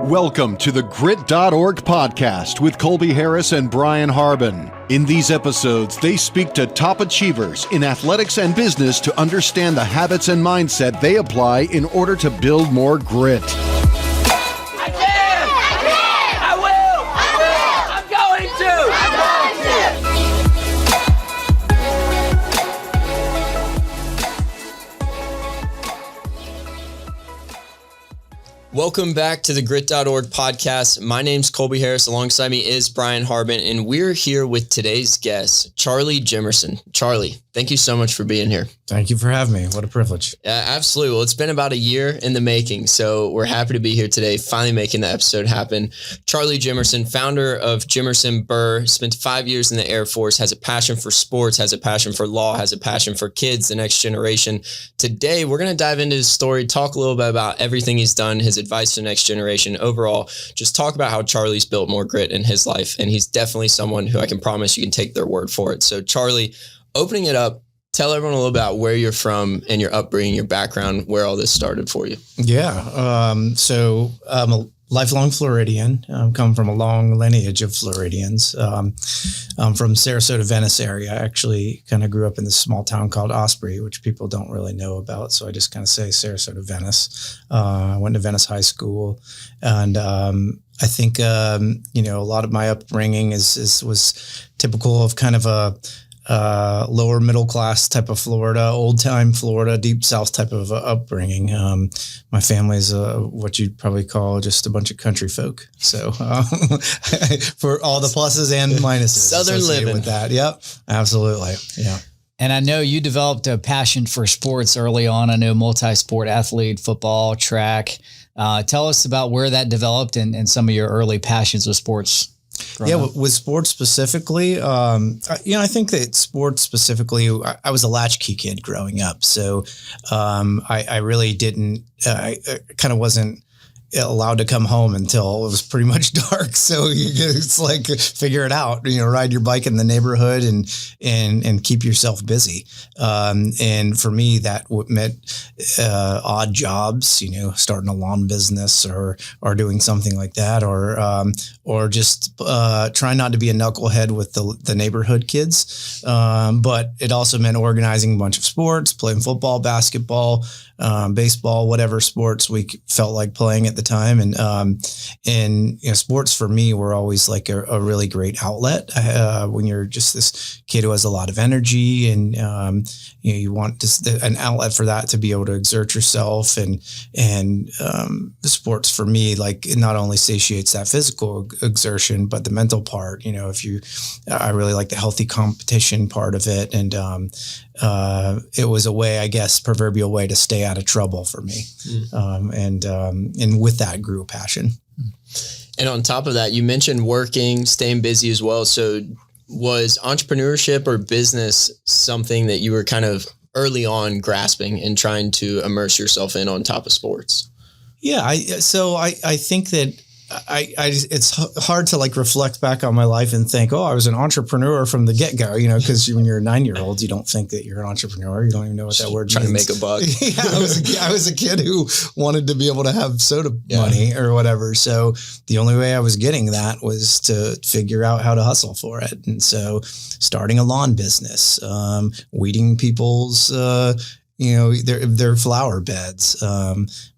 Welcome to the Grit.org podcast with Colby Harris and Brian Harbin. In these episodes, they speak to top achievers in athletics and business to understand the habits and mindset they apply in order to build more grit. Welcome back to the Grit.org podcast. My name's Colby Harris. Alongside me is Brian Harbin, and we're here with today's guest, Charlie Jimerson. Charlie, thank you so much for being here. Thank you for having me. What a privilege. Absolutely. Well, it's been about a year in the making, so we're happy to be here today, finally making the episode happen. Charlie Jimerson, founder of Jimerson Burr, spent 5 years in the Air Force, has a passion for sports, has a passion for law, has a passion for kids, the next generation. Today, we're going to dive into his story, talk a little bit about everything he's done, his advice to the next generation. Overall, just talk about how Charlie's built more grit in his life, and he's definitely someone who I can promise you can take their word for it. So Charlie, opening it up, tell everyone a little about where you're from and your upbringing, your background, where all this started for you. Yeah. So I'm a lifelong Floridian. Come from a long lineage of Floridians. I'm from Sarasota, Venice area. I actually kind of grew up in this small town called Osprey, which people don't really know about. So I just kind of say Sarasota, Venice. I went to Venice High School, and I think a lot of my upbringing was typical of kind of a lower middle class type of Florida, old time Florida, deep South type of upbringing. My family is what you'd probably call just a bunch of country folk. So for all the pluses and minuses, Southern living with that. Yep, absolutely. Yeah. And I know you developed a passion for sports early on. I know multi-sport athlete, football, track. Tell us about where that developed and some of your early passions with sports. Yeah, with sports specifically, I think that sports specifically, I was a latchkey kid growing up. So I really didn't, I kind of wasn't allowed to come home until it was pretty much dark. So it's like, figure it out, ride your bike in the neighborhood and keep yourself busy. And for me, that meant odd jobs, starting a lawn business or doing something like that, or just try not to be a knucklehead with the neighborhood kids. But it also meant organizing a bunch of sports, playing football, basketball, baseball, whatever sports we felt like playing at the time. And sports for me were always like a really great outlet when you're just this kid who has a lot of energy and, you want just an outlet for that to be able to exert yourself. And the sports for me, like, it not only satiates that physical exertion, but the mental part, I really like the healthy competition part of it. And, it was a way, I guess, proverbial way to stay out of trouble for me. And with that grew a passion. And on top of that, you mentioned working, staying busy as well. So was entrepreneurship or business something that you were kind of early on grasping and trying to immerse yourself in on top of sports? Yeah. I think that it's hard to like reflect back on my life and think, I was an entrepreneur from the get-go, because when you're a 9-year-old, you don't think that you're an entrepreneur. You don't even know what that word means. Trying to make a buck. Yeah, I was a kid who wanted to be able to have soda money or whatever. So the only way I was getting that was to figure out how to hustle for it. And so starting a lawn business, weeding people's their flower beds.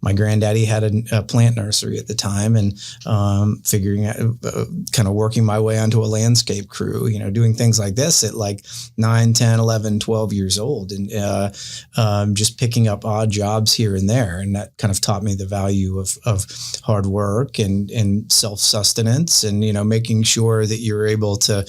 My granddaddy had a plant nursery at the time, and figuring out, kind of working my way onto a landscape crew, doing things like this at like 9, 10, 11, 12 years old, and just picking up odd jobs here and there. And that kind of taught me the value of hard work and self-sustenance and, making sure that you're able to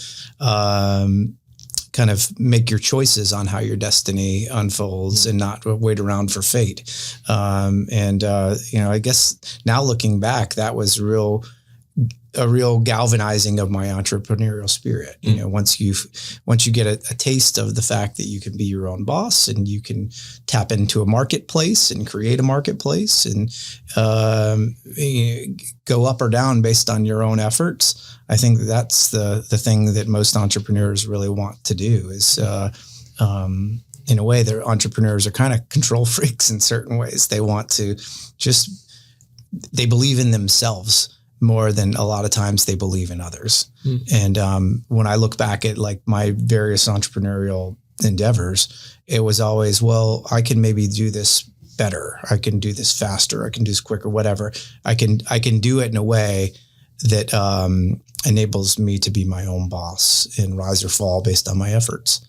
kind of make your choices on how your destiny unfolds and not wait around for fate. I guess now looking back, that was a real galvanizing of my entrepreneurial spirit. Once you get a taste of the fact that you can be your own boss and you can tap into a marketplace and create a marketplace and go up or down based on your own efforts. I think that's the thing that most entrepreneurs really want to do is, in a way, their entrepreneurs are kind of control freaks in certain ways. They want to just they believe in themselves more than a lot of times they believe in others. And when I look back at like my various entrepreneurial endeavors, it was always, well, I can maybe do this better. I can do this faster. I can do this quicker, whatever. I can do it in a way that enables me to be my own boss and rise or fall based on my efforts.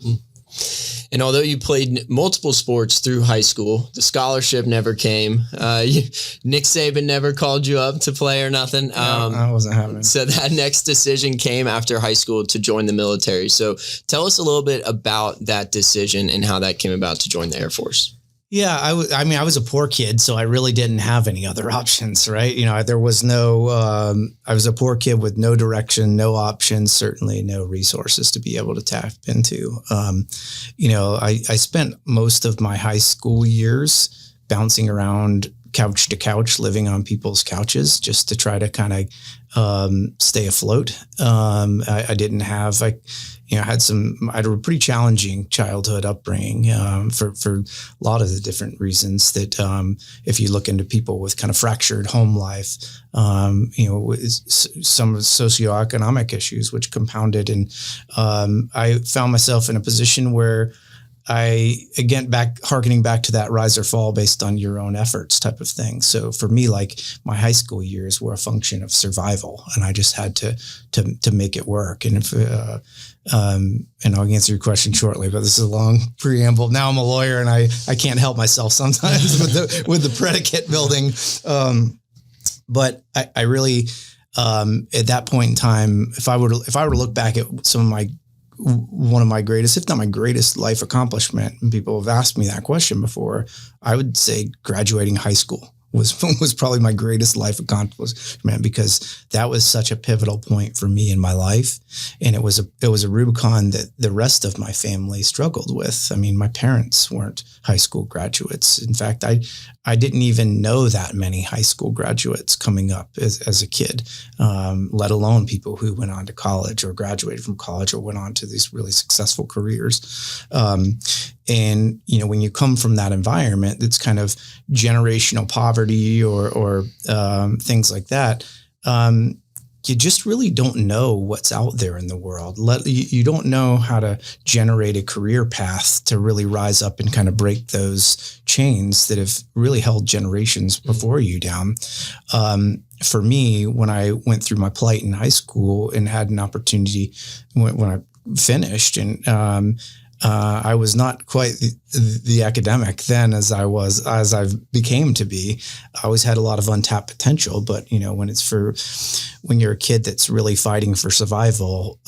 And although you played multiple sports through high school, the scholarship never came. Nick Saban never called you up to play or nothing. No, I wasn't having it. So that next decision came after high school to join the military. So tell us a little bit about that decision and how that came about to join the Air Force. Yeah, I was a poor kid, so I really didn't have any other options, right? You know, there was no, I was a poor kid with no direction, no options, certainly no resources to be able to tap into. You know, I spent most of my high school years bouncing around couch to couch, living on people's couches just to try to kind of stay afloat. I didn't have, I had a pretty challenging childhood upbringing for a lot of the different reasons that if you look into people with kind of fractured home life, some socioeconomic issues which compounded, and I found myself in a position where harkening back to that rise or fall based on your own efforts type of thing. So for me, like my high school years were a function of survival, and I just had to make it work. And and I'll answer your question shortly, but this is a long preamble. Now I'm a lawyer and I can't help myself sometimes with the predicate building. But I really, at that point in time, if I were to look back at one of my greatest, if not my greatest life accomplishment, and people have asked me that question before, I would say graduating high school was probably my greatest life accomplishment, because that was such a pivotal point for me in my life. And it was a Rubicon that the rest of my family struggled with. I mean, my parents weren't high school graduates. In fact, I didn't even know that many high school graduates coming up as a kid, let alone people who went on to college or graduated from college or went on to these really successful careers. And, when you come from that environment, that's kind of generational poverty or things like that, you just really don't know what's out there in the world. You don't know how to generate a career path to really rise up and kind of break those chains that have really held generations before you down. For me, when I went through my plight in high school and had an opportunity when I finished, and I was not quite the academic then as I became to be. I always had a lot of untapped potential, but when you're a kid that's really fighting for survival,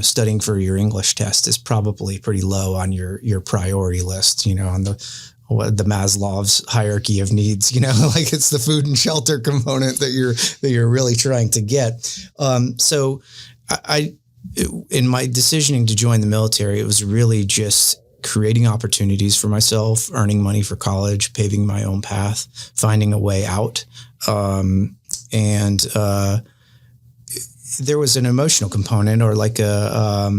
studying for your English test is probably pretty low on your priority list, on the Maslow's hierarchy of needs, like it's the food and shelter component that you're really trying to get. So in my decisioning to join the military, it was really just creating opportunities for myself, earning money for college, paving my own path, finding a way out. And there was an emotional component, or like a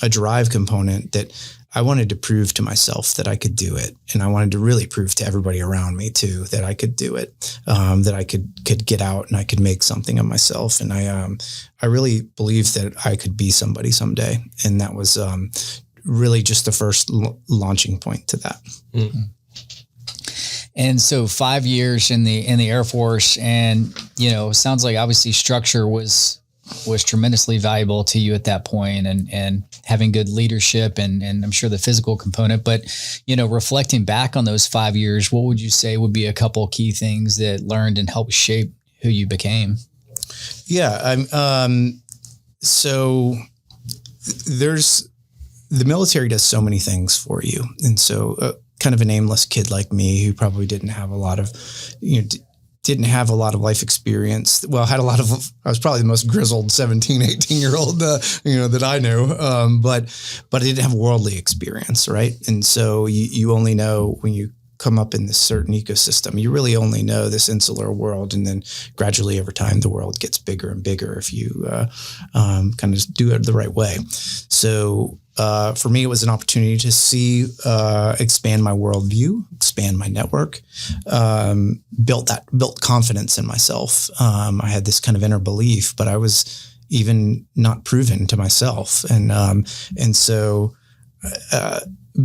drive component, that I wanted to prove to myself that I could do it. And I wanted to really prove to everybody around me too, that I could do it, that I could get out and I could make something of myself. And I really believed that I could be somebody someday. And that was really just the first launching point to that. Mm-hmm. And so 5 years in the Air Force, and, sounds like obviously structure was tremendously valuable to you at that point, and having good leadership and I'm sure the physical component. But, reflecting back on those 5 years, what would you say would be a couple of key things that learned and helped shape who you became? Yeah. So the military does so many things for you. And so kind of a nameless kid like me, who probably didn't have a lot of, life experience. Well, I was probably the most grizzled 17, 18-year-old, that I knew. But I didn't have worldly experience. Right. And so you only know when you come up in this certain ecosystem. You really only know this insular world, and then gradually over time, the world gets bigger and bigger if you kind of do it the right way. So for me, it was an opportunity to see, expand my worldview, expand my network, built confidence in myself. I had this kind of inner belief, but I was even not proven to myself. And so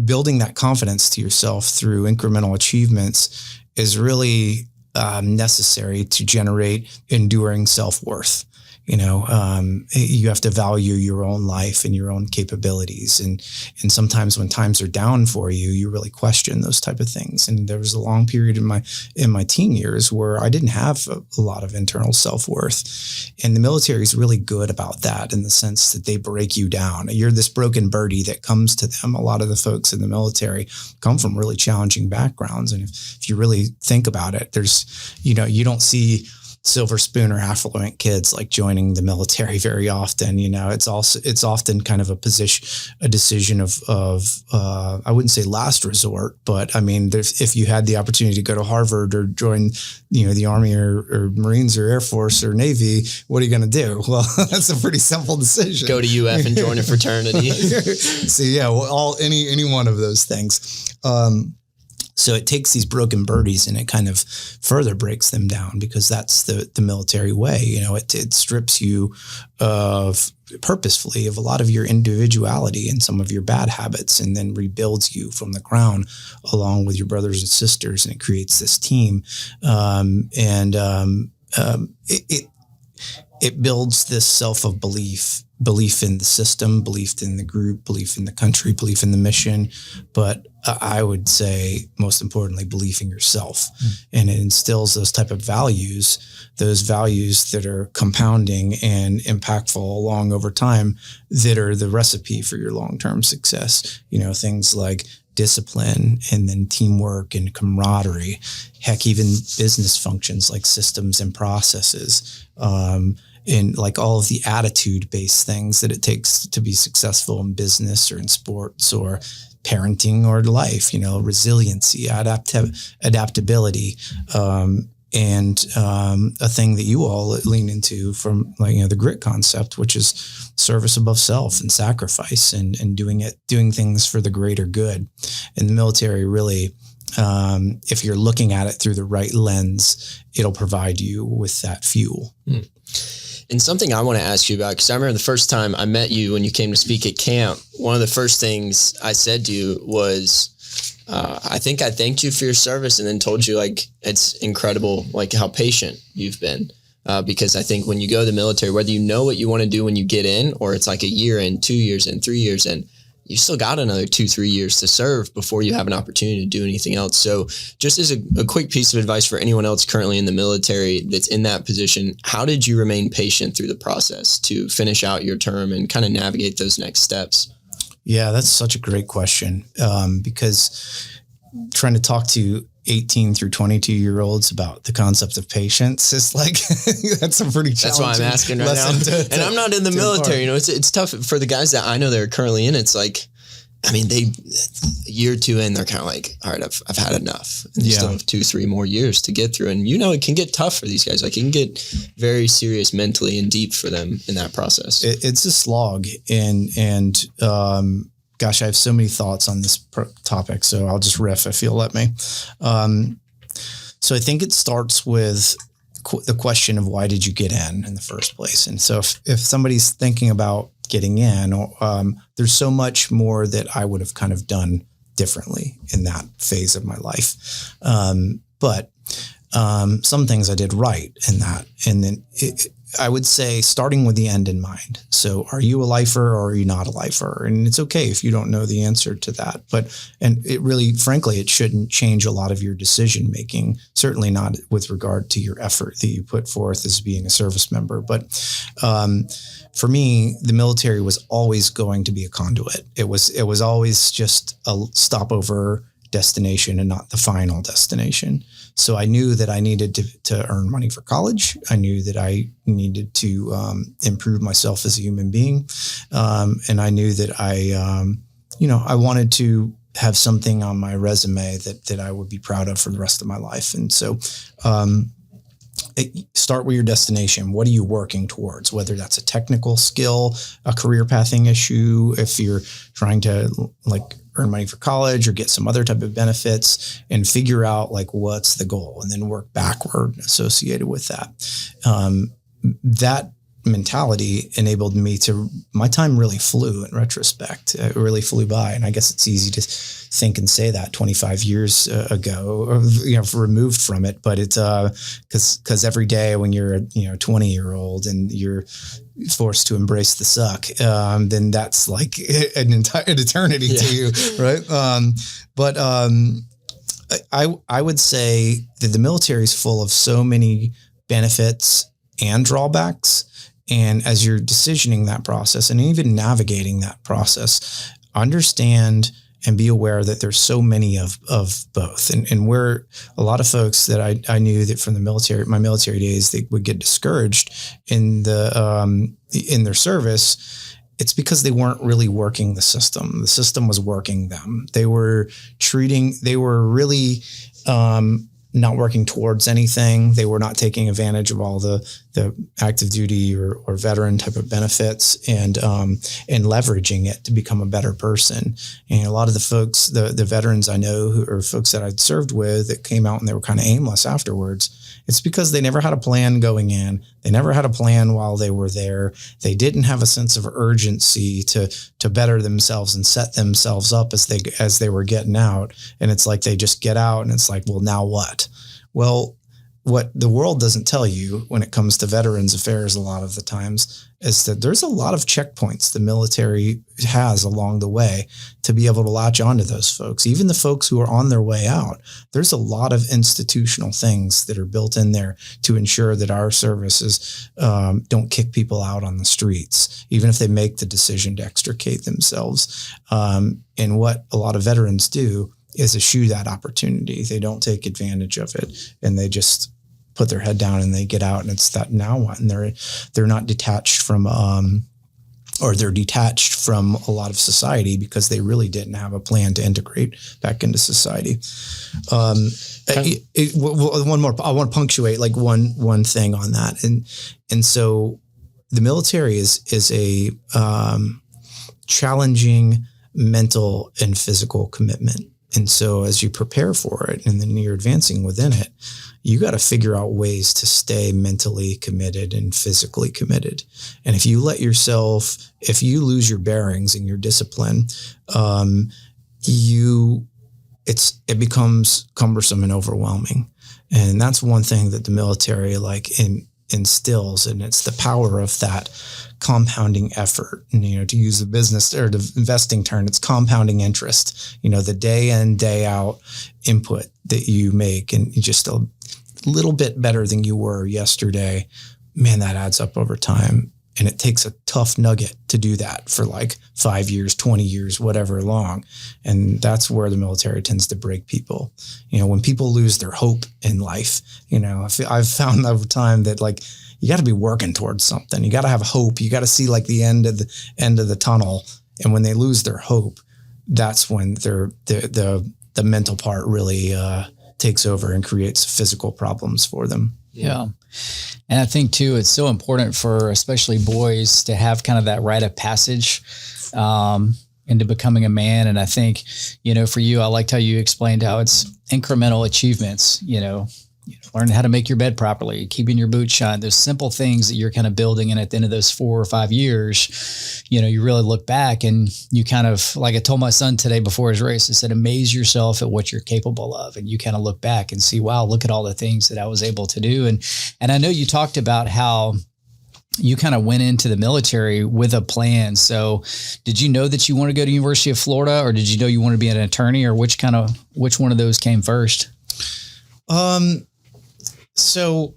building that confidence to yourself through incremental achievements is really necessary to generate enduring self-worth. You have to value your own life and your own capabilities. And sometimes when times are down for you, you really question those type of things. And there was a long period in my teen years where I didn't have a lot of internal self-worth. And the military is really good about that in the sense that they break you down. You're this broken birdie that comes to them. A lot of the folks in the military come from really challenging backgrounds. And if you really think about it, there's, you don't see silver spoon or affluent kids like joining the military very often. It's often kind of a decision of I wouldn't say last resort, but I mean, if you had the opportunity to go to Harvard or join, the Army or Marines or Air Force or Navy, what are you going to do? Well, that's a pretty simple decision. Go to UF and join a fraternity. So yeah, any one of those things. So it takes these broken birdies and it kind of further breaks them down, because that's the military way. It strips you purposefully of a lot of your individuality and some of your bad habits, and then rebuilds you from the ground along with your brothers and sisters, and it creates this team. It builds this self of belief in the system, belief in the group, belief in the country, belief in the mission. But I would say, most importantly, belief in yourself. And it instills those type of values that are compounding and impactful along over time, that are the recipe for your long-term success. Things like discipline, and then teamwork and camaraderie, heck, even business functions like systems and processes, and like all of the attitude-based things that it takes to be successful in business or in sports or parenting or life, resiliency, adaptability, and a thing that you all lean into from the grit concept, which is service above self and sacrifice, and doing things for the greater good. And the military really, if you're looking at it through the right lens, it'll provide you with that fuel. And something I want to ask you about, because I remember the first time I met you when you came to speak at camp, one of the first things I said to you was, I think I thanked you for your service, and then told you it's incredible, how patient you've been. Because I think when you go to the military, whether you know what you want to do when you get in, or it's like a year in, 2 years in, 3 years in, you still got another 2-3 years to serve before you have an opportunity to do anything else. So just as a quick piece of advice for anyone else currently in the military that's in that position, how did you remain patient through the process to finish out your term and kind of navigate those next steps? Yeah, that's such a great question, because trying to talk to 18 through 22-year-olds about the concept of patience is that's a pretty challenging. That's why I'm asking right now. And I'm not in the military. It's tough for the guys that I know that are currently in. It's they year 2 in, they're kind of all right, I've had enough. And they still have 2-3 more years to get through. And it can get tough for these guys. It can get very serious mentally and deep for them in that process. It's a slog, and gosh, I have so many thoughts on this topic, so I'll just riff if you'll let me. So I think it starts with the question of, why did you get in the first place? And so if somebody's thinking about getting in, there's so much more that I would have kind of done differently in that phase of my life. But some things I did right in that. And then I would say, starting with the end in mind. So are you a lifer or are you not a lifer? And it's okay if you don't know the answer to that. And it really, frankly, it shouldn't change a lot of your decision making, certainly not with regard to your effort that you put forth as being a service member. But for me, the military was always going to be a conduit. It was always just a stopover destination and not the final destination. So I knew that I needed to earn money for college. I knew that I needed to improve myself as a human being. And I knew that I wanted to have something on my resume that I would be proud of for the rest of my life. And so, start with your destination. What are you working towards? Whether that's a technical skill, a career pathing issue, if you're trying to earn money for college or get some other type of benefits, and figure out what's the goal, and then work backward associated with that. That mentality enabled me my time really flew in retrospect. It really flew by. And I guess it's easy to think and say that 25 years ago, removed from it. But it's because every day when you're a 20-year-old and you're forced to embrace the suck, then that's like an entire eternity to you. Right. But I would say that the military is full of so many benefits and drawbacks. And as you're decisioning that process and even navigating that process, understand and be aware that there's so many of both. And where a lot of folks that I knew that from my military days, they would get discouraged in their service. It's because they weren't really working the system. The system was working them. They were really not working towards anything. They were not taking advantage of all the active duty or veteran type of benefits and leveraging it to become a better person. And a lot of the folks, the veterans I know or folks that I'd served with that came out and they were kind of aimless afterwards, it's because they never had a plan going in. They never had a plan while they were there. They didn't have a sense of urgency to better themselves and set themselves up as they were getting out. And it's like they just get out and it's like, well, now what? Well, what the world doesn't tell you when it comes to veterans affairs a lot of the times is that there's a lot of checkpoints the military has along the way to be able to latch onto those folks. Even the folks who are on their way out, there's a lot of institutional things that are built in there to ensure that our services don't kick people out on the streets, even if they make the decision to extricate themselves. And what a lot of veterans do is eschew that opportunity. They don't take advantage of it, and they just put their head down and they get out, and it's that now what? And they're not detached from, or they're detached from a lot of society because they really didn't have a plan to integrate back into society. One more, I want to punctuate one thing on that. And so the military is a challenging mental and physical commitment. And so as you prepare for it and then you're advancing within it, you got to figure out ways to stay mentally committed and physically committed. And if you lose your bearings and your discipline, it becomes cumbersome and overwhelming. And that's one thing that the military instills, and it's the power of that compounding effort. And, to use the business or the investing term, it's compounding interest, the day in, day out input that you make, and just a little bit better than you were yesterday, man, that adds up over time. And it takes a tough nugget to do that for 5 years, 20 years, whatever long. And that's where the military tends to break people. When people lose their hope in life, I've found over time that you got to be working towards something. You got to have hope. You got to see the end of the tunnel. And when they lose their hope, that's when the mental part really takes over and creates physical problems for them. Yeah. And I think too, it's so important for especially boys to have kind of that rite of passage into becoming a man. And I think, for you, I liked how you explained how it's incremental achievements, learn how to make your bed properly, keeping your boots shined. There's simple things that you're kind of building. And at the end of those 4 or 5 years, you really look back and you kind of, like I told my son today before his race, I said, amaze yourself at what you're capable of. And you kind of look back and see, wow, look at all the things that I was able to do. And I know you talked about how you kind of went into the military with a plan. So did you know that you want to go to University of Florida, or did you know you want to be an attorney, or which one of those came first? So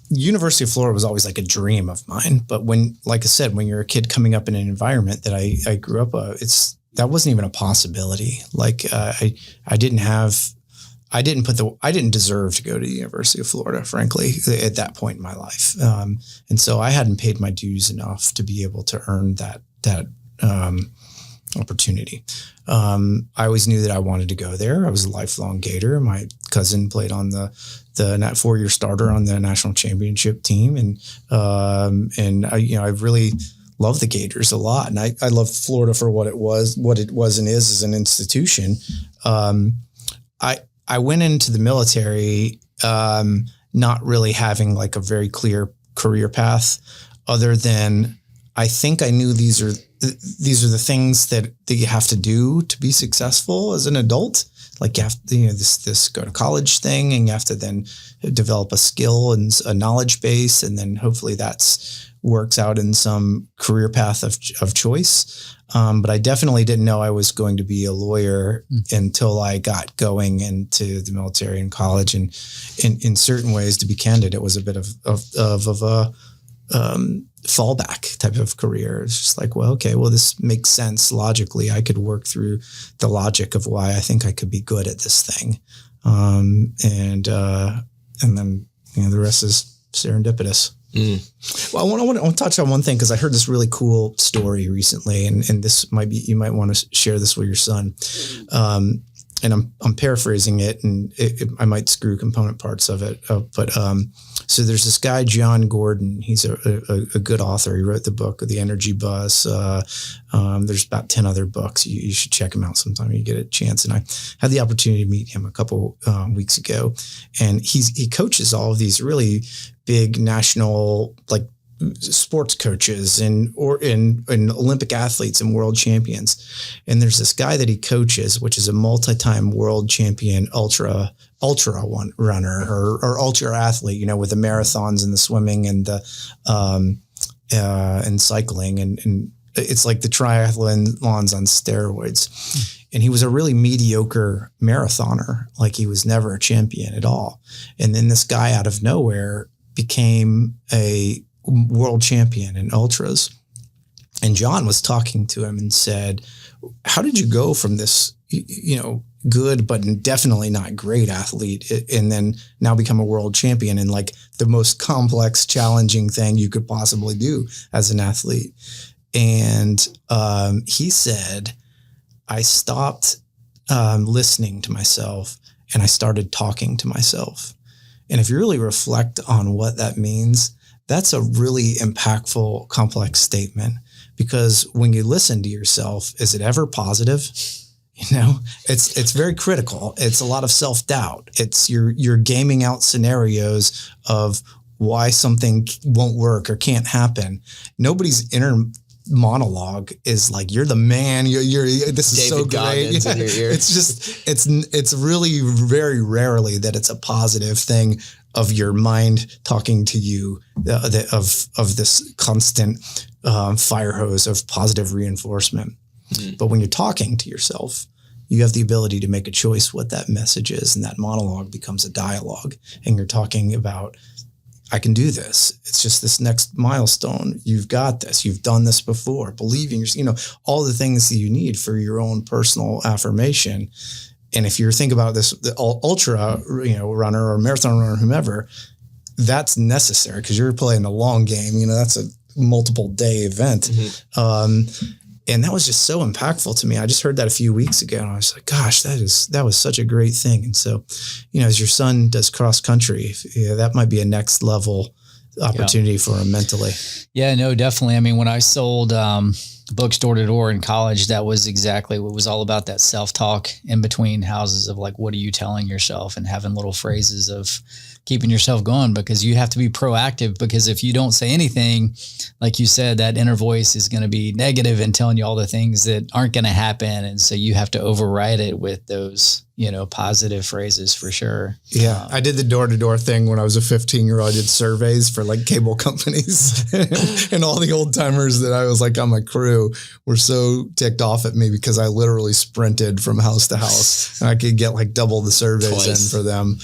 University of Florida was always a dream of mine. But when you're a kid coming up in an environment that I grew up, that wasn't even a possibility. I didn't deserve to go to the University of Florida, frankly, at that point in my life. And so I hadn't paid my dues enough to be able to earn that opportunity. I always knew that I wanted to go there. I was a lifelong Gator. My cousin played on the 4-year starter on the national championship team. And I really love the Gators a lot. And I love Florida for what it was and is as an institution. I went into the military, not really having like a very clear career path, other than I think I knew these are the things that you have to do to be successful as an adult. Like you have to, this go to college thing, and you have to then develop a skill and a knowledge base. And then hopefully works out in some career path of choice. But I definitely didn't know I was going to be a lawyer until I got going into the military and college. And in certain ways, to be candid, it was a bit of a fallback type of career. It's just like, well, okay, well, this makes sense logically. I could work through the logic of why I think I could be good at this thing. And then, the rest is serendipitous. Well, I want to touch on one thing, because I heard this really cool story recently, and this you might want to share this with your son. And I'm paraphrasing it, and I might screw component parts of it. But so there's this guy, John Gordon. He's a good author. He wrote the book The Energy Bus. There's about 10 other books. You should check him out sometime when you get a chance. And I had the opportunity to meet him a couple weeks ago, and he coaches all of these really big national sports coaches and Olympic athletes and world champions. And there's this guy that he coaches, which is a multi-time world champion ultra runner or ultra athlete, with the marathons and the swimming and the and cycling, and it's like the triathlons on steroids. And he was a really mediocre marathoner. Like, he was never a champion at all. And then this guy out of nowhere became a world champion in ultras. And John was talking to him and said, how did you go from this, good, but definitely not great athlete, and then now become a world champion in like the most complex, challenging thing you could possibly do as an athlete? And he said, I stopped listening to myself, and I started talking to myself. And if you really reflect on what that means, that's a really impactful, complex statement, because when you listen to yourself, is it ever positive? It's very critical. It's a lot of self-doubt. It's you're gaming out scenarios of why something won't work or can't happen. Nobody's inner monologue is like, you're the man. You're this is David so great. In your ear. It's just it's really very rarely that it's a positive thing of your mind talking to you, of this constant fire hose of positive reinforcement. But when you're talking to yourself, you have the ability to make a choice what that message is, and that monologue becomes a dialogue. And you're talking about, I can do this. It's just this next milestone. You've got this. You've done this before. Believing, all the things that you need for your own personal affirmation. And if you think about this, the ultra, runner or marathon runner, whomever, that's necessary because you're playing the long game. That's a multiple day event. And that was just so impactful to me. I just heard that a few weeks ago, and I was like, gosh, that was such a great thing. And so, as your son does cross country, that might be a next level opportunity for him mentally. Yeah, no, definitely. I mean, when I sold books door to door in college, that was exactly what was all about, that self-talk in between houses of like, what are you telling yourself, and having little phrases of keeping yourself going, because you have to be proactive, because if you don't say anything, like you said, that inner voice is going to be negative and telling you all the things that aren't going to happen. And so you have to override it with those, positive phrases for sure. Yeah. I did the door-to-door thing when I was a 15-year-old. I did surveys for like cable companies and all the old timers that I was like on my crew were so ticked off at me because I literally sprinted from house to house, and I could get like double the surveys Twice. In for them.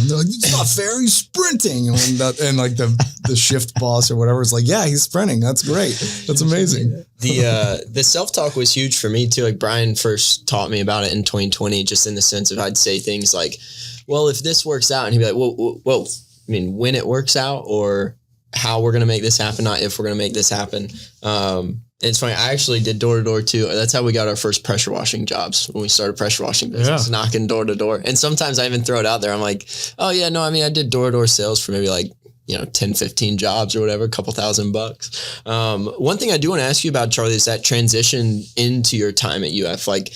They're like, it's not fair. He's sprinting. And like the shift boss or whatever was like, yeah, he's sprinting. That's great. That's amazing. The self-talk was huge for me too. Like, Brian first taught me about it in 2020, just in the sense of, I'd say things like, well, if this works out, and he'd be like, well, I mean, when it works out, or how we're going to make this happen, not if we're going to make this happen. It's funny. I actually did door to door too. That's how we got our first pressure washing jobs when we started pressure washing business, knocking door to door. And sometimes I even throw it out there. I'm like, oh yeah, no, I mean, I did door to door sales for maybe like, 10, 15 jobs or whatever, a couple $1,000. One thing I do want to ask you about, Charlie, is that transition into your time at UF. Like,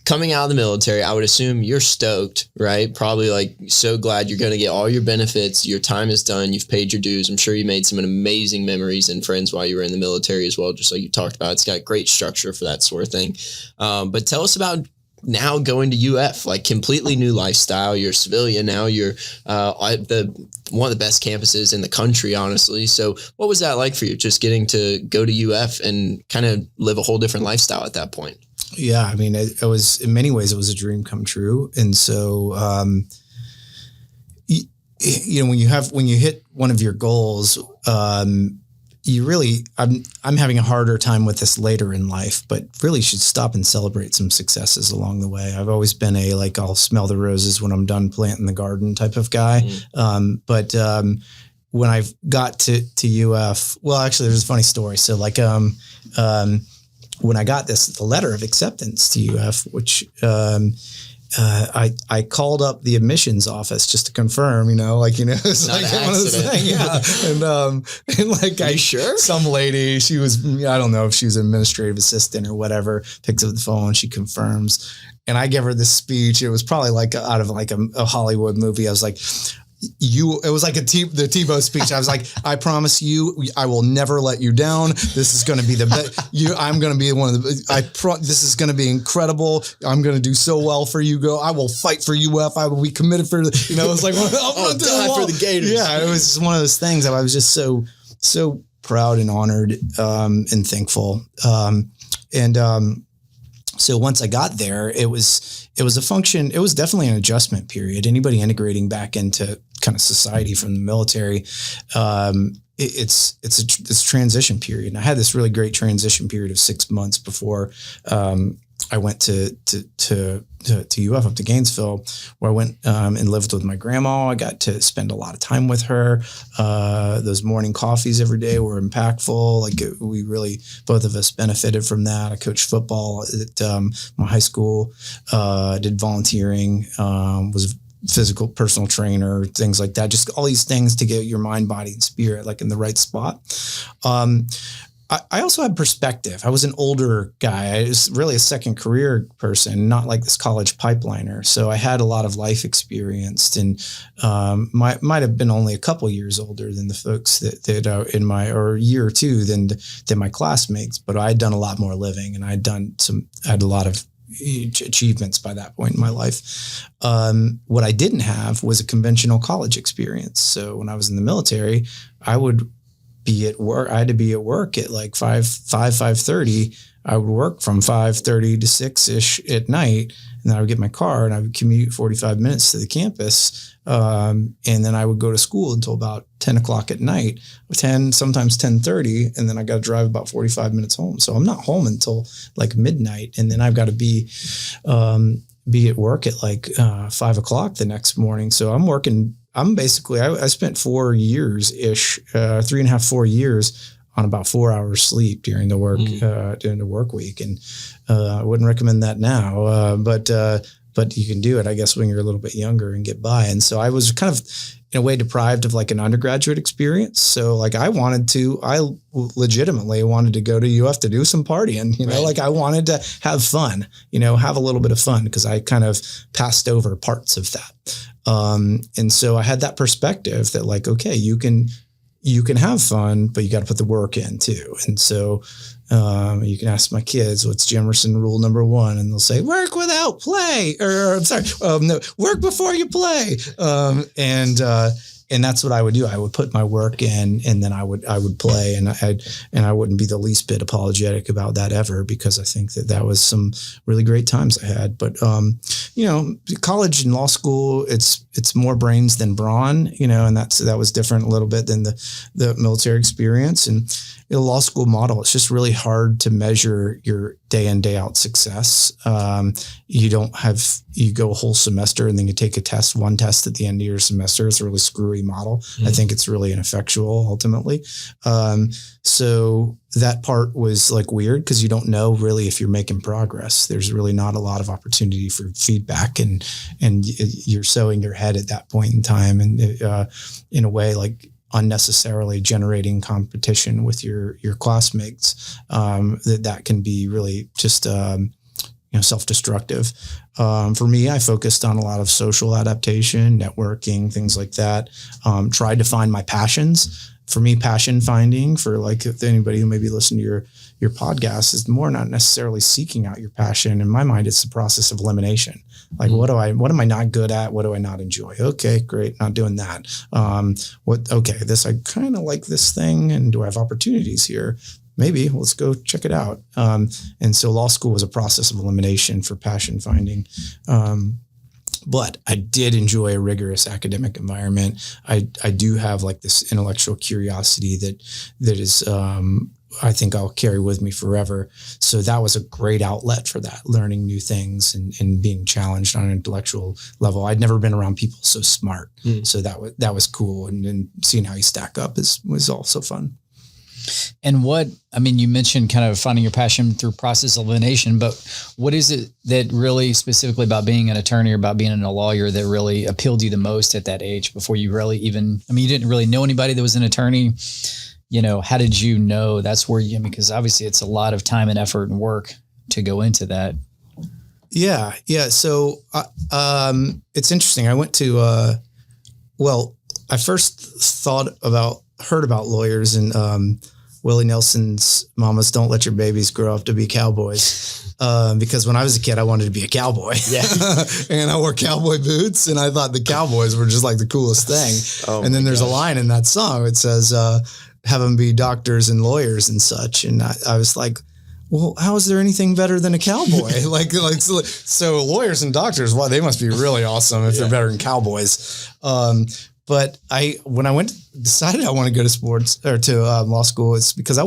coming out of the military, I would assume you're stoked, right? Probably like so glad you're going to get all your benefits. Your time is done. You've paid your dues. I'm sure you made some amazing memories and friends while you were in the military as well, just like you talked about. It's got great structure for that sort of thing. But tell us about now going to UF, like completely new lifestyle. You're a civilian now. You're one of the best campuses in the country, honestly. So what was that like for you, just getting to go to UF and kind of live a whole different lifestyle at that point? Yeah, I mean, it was, in many ways, it was a dream come true. And so, when you hit one of your goals, I'm having a harder time with this later in life, but really should stop and celebrate some successes along the way. I've always been I'll smell the roses when I'm done planting the garden type of guy. But when I got to UF, well, actually there's a funny story. So when I got the letter of acceptance to UF, which I called up the admissions office just to confirm, it's Not like an one of those things. Yeah. And like, Are you sure? Some lady, she was, I don't know if she was an administrative assistant or whatever, picks up the phone, she confirms. And I give her this speech. It was probably like out of like a Hollywood movie. I was like, it was like the Tebow speech. I was like, I promise you, I will never let you down. This is going to be the best. I'm going to be one of the, this is going to be incredible. I'm going to do so well for you. I will fight for UF. I will be committed for it was like, I'll die for the Gators. Yeah. It was just one of those things that I was just so proud and honored, and thankful. So once I got there, it was definitely an adjustment period. Anybody integrating back into kind of society from the military, it's a transition period. And I had this really great transition period of 6 months before I went to UF up to Gainesville, where I went and lived with my grandma. I got to spend a lot of time with her. Those morning coffees every day were impactful. Like we really, both of us benefited from that. I coached football at my high school, did volunteering, was physical personal trainer, things like that. Just all these things to get your mind, body, and spirit like in the right spot. I also had perspective. I was an older guy. I was really a second career person, not like this college pipeliner. So I had a lot of life experience, and might have been only a couple years older than the folks that in my, or a year or two than my classmates. But I had done a lot more living, and I had a lot of achievements by that point in my life. What I didn't have was a conventional college experience. So when I was in the military, I would be at work. I had to be at work at like 5:30. I would work from 5:30 to 6-ish at night. And then I would get my car and I would commute 45 minutes to the campus. And then I would go to school until about 10 o'clock at night, sometimes 10:30. And then I got to drive about 45 minutes home. So I'm not home until like midnight. And then I've got to be at work at like 5 o'clock the next morning. So I'm working. I spent 4 years-ish, 3.5, 4 years on about 4 hours sleep during the work week. And I wouldn't recommend that now, but you can do it, I guess, when you're a little bit younger and get by. And so I was kind of in a way deprived of like an undergraduate experience. So like I legitimately wanted to go to UF to do some partying, right. Like I wanted to have fun, have a little bit of fun, because I kind of passed over parts of that. And so I had that perspective that like, okay, you can have fun, but you got to put the work in too. And so, you can ask my kids, what's Jimerson rule number 1? And they'll say, work without play, no, work before you play. And that's what I would do. I would put my work in, and then I would play, and I wouldn't be the least bit apologetic about that ever, because I think that was some really great times I had. But, college and law school, it's more brains than brawn, and that was different a little bit than the military experience. law school model, it's just really hard to measure your day in, day out success. You go a whole semester and then you take one test at the end of your semester. It's a really screwy model. I think it's really ineffectual ultimately. So that part was like weird because you don't know really if you're making progress. There's really not a lot of opportunity for feedback, and you're sowing your head at that point in time. And in a way, like unnecessarily generating competition with your classmates, that can be really just self-destructive. For me, I focused on a lot of social adaptation, networking, things like that. Tried to find my passions. For me, passion finding, for like if anybody who maybe listen to your podcast, is more not necessarily seeking out your passion. In my mind, it's the process of elimination. Like, what am I not good at? What do I not enjoy? Okay, great. Not doing that. I kind of like this thing, and do I have opportunities here? Maybe let's go check it out. And so law school was a process of elimination for passion finding. But I did enjoy a rigorous academic environment. I do have like this intellectual curiosity that is, I think I'll carry with me forever. So that was a great outlet for that, learning new things and being challenged on an intellectual level. I'd never been around people so smart. So that was cool. And seeing how you stack up was also fun. And you mentioned kind of finding your passion through process elimination, but what is it that really specifically about being an attorney or about being a lawyer that really appealed to you the most at that age before you really you didn't really know anybody that was an attorney? How did you know that's where because obviously it's a lot of time and effort and work to go into that. Yeah. So, it's interesting. I went to, I first heard about lawyers and, Willie Nelson's Mamas Don't Let Your Babies Grow Up to Be Cowboys. Because when I was a kid, I wanted to be a cowboy. Yeah. And I wore cowboy boots, and I thought the cowboys were just like the coolest thing. And then there's a line in that song. It says, have them be doctors and lawyers and such. And I was like, well, how is there anything better than a cowboy? So lawyers and doctors, they must be really awesome if they're better than cowboys. But when I decided I want to go to sports or to law school, it's because I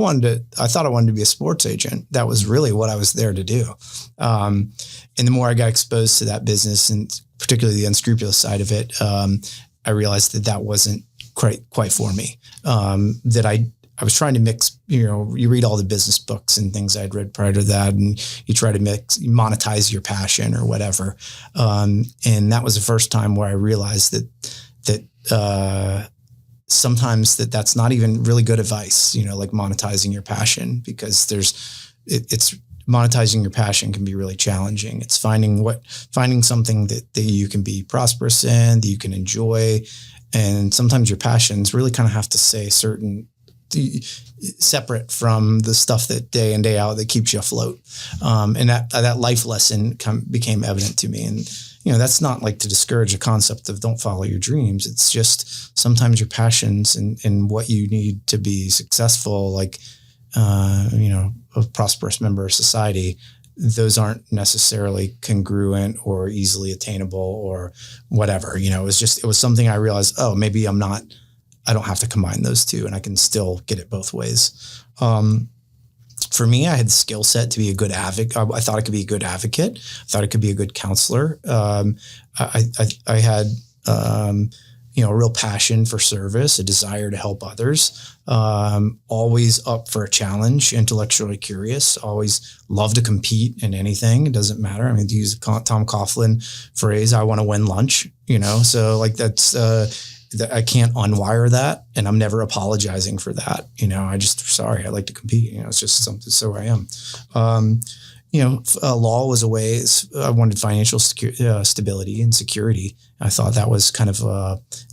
thought I wanted to be a sports agent. That was really what I was there to do. And the more I got exposed to that business, and particularly the unscrupulous side of it, I realized that wasn't quite for me. That I was trying to mix, you read all the business books and things I'd read prior to that, and you try to monetize your passion or whatever. And that was the first time where I realized that sometimes that's not even really good advice, like monetizing your passion, because it's monetizing your passion can be really challenging. It's finding something that you can be prosperous in, that you can enjoy. And sometimes your passions really kind of have to say separate from the stuff that day in, day out that keeps you afloat. And that life lesson became evident to me. And, that's not like to discourage the concept of don't follow your dreams. It's just sometimes your passions and what you need to be successful, like, a prosperous member of society, those aren't necessarily congruent or easily attainable or whatever. It was something I realized, maybe I don't have to combine those two, and I can still get it both ways. For me, I had the skill set to be a good advocate. I thought I could be a good advocate. I thought I could be a good counselor. I had, a real passion for service, a desire to help others. Always up for a challenge, intellectually curious. Always love to compete in anything. It doesn't matter. To use a Tom Coughlin phrase, I want to win lunch. So like that's. I can't unwire that, and I'm never apologizing for that. I like to compete. It's just something. So I am. Law was a way. I wanted financial stability and security. I thought that was kind of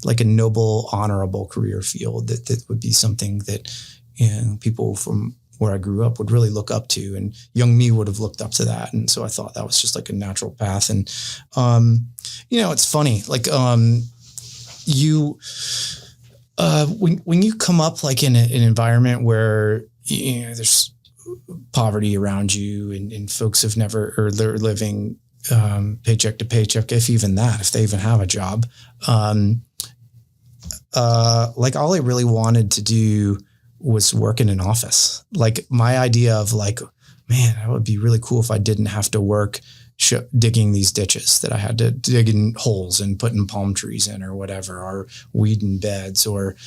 like a noble, honorable career field that would be something that people from where I grew up would really look up to, and young me would have looked up to that. And so I thought that was just like a natural path. And it's funny, like. When you come up like in an environment where there's poverty around you and folks have never, or they're living paycheck to paycheck, if they even have a job, like all I really wanted to do was working in office. Like my idea of like, man, that would be really cool if I didn't have to work digging these ditches that I had to dig in holes and putting palm trees in or whatever, or weeding beds, or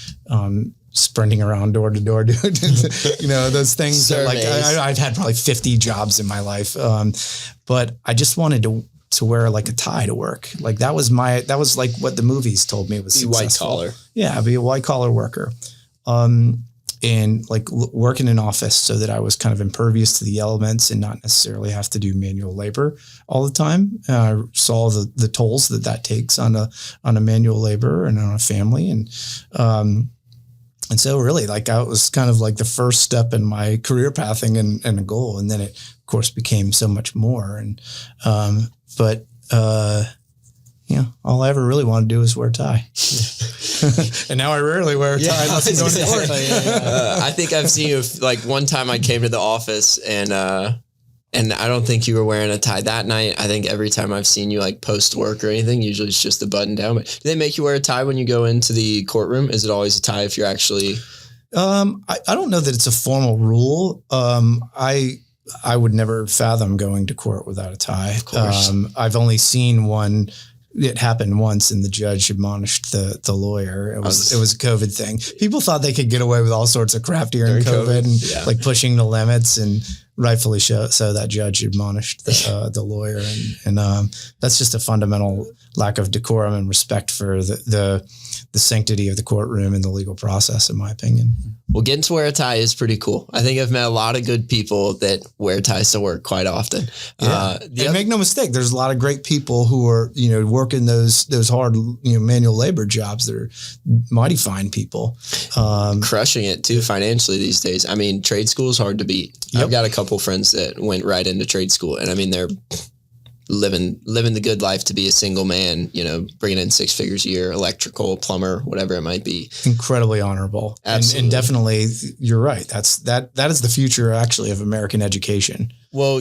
sprinting around door to door, those things that, like I've had probably 50 jobs in my life. But I just wanted to wear like a tie to work. Like that was like what the movies told me was successful. White collar. Yeah. Be a white collar worker. And like work in an office so that I was kind of impervious to the elements and not necessarily have to do manual labor all the time. I saw the tolls that takes on a manual labor and on a family. And so really like I was kind of like the first step in my career pathing and a goal. And then it of course became so much more. And, all I ever really wanted to do was wear a tie. And now I rarely wear a tie unless I'm going to court. I think I've seen you like one time I came to the office and I don't think you were wearing a tie that night. I think every time I've seen you like post work or anything, usually it's just the button down. But do they make you wear a tie when you go into the courtroom? Is it always a tie if you're actually? I don't know that it's a formal rule. I would never fathom going to court without a tie. Of course. I've only seen one. It happened once and the judge admonished the lawyer. It was a COVID thing. People thought they could get away with all sorts of crap during COVID and like pushing the limits, and rightfully so that judge admonished the lawyer. And that's just a fundamental lack of decorum and respect for the sanctity of the courtroom and the legal process, in my opinion. Well, getting to wear a tie is pretty cool. I think I've met a lot of good people that wear ties to work quite often. Yeah. And make no mistake, there's a lot of great people who are, working those hard, manual labor jobs. They're mighty fine people. Crushing it too financially these days. I mean, trade school is hard to beat. Yep. I've got a couple friends that went right into trade school, and I mean, they're living the good life to be a single man, bringing in 6 figures a year, electrical, plumber, whatever it might be. Incredibly honorable. Absolutely. And definitely you're right. That is the future actually of American education. Well,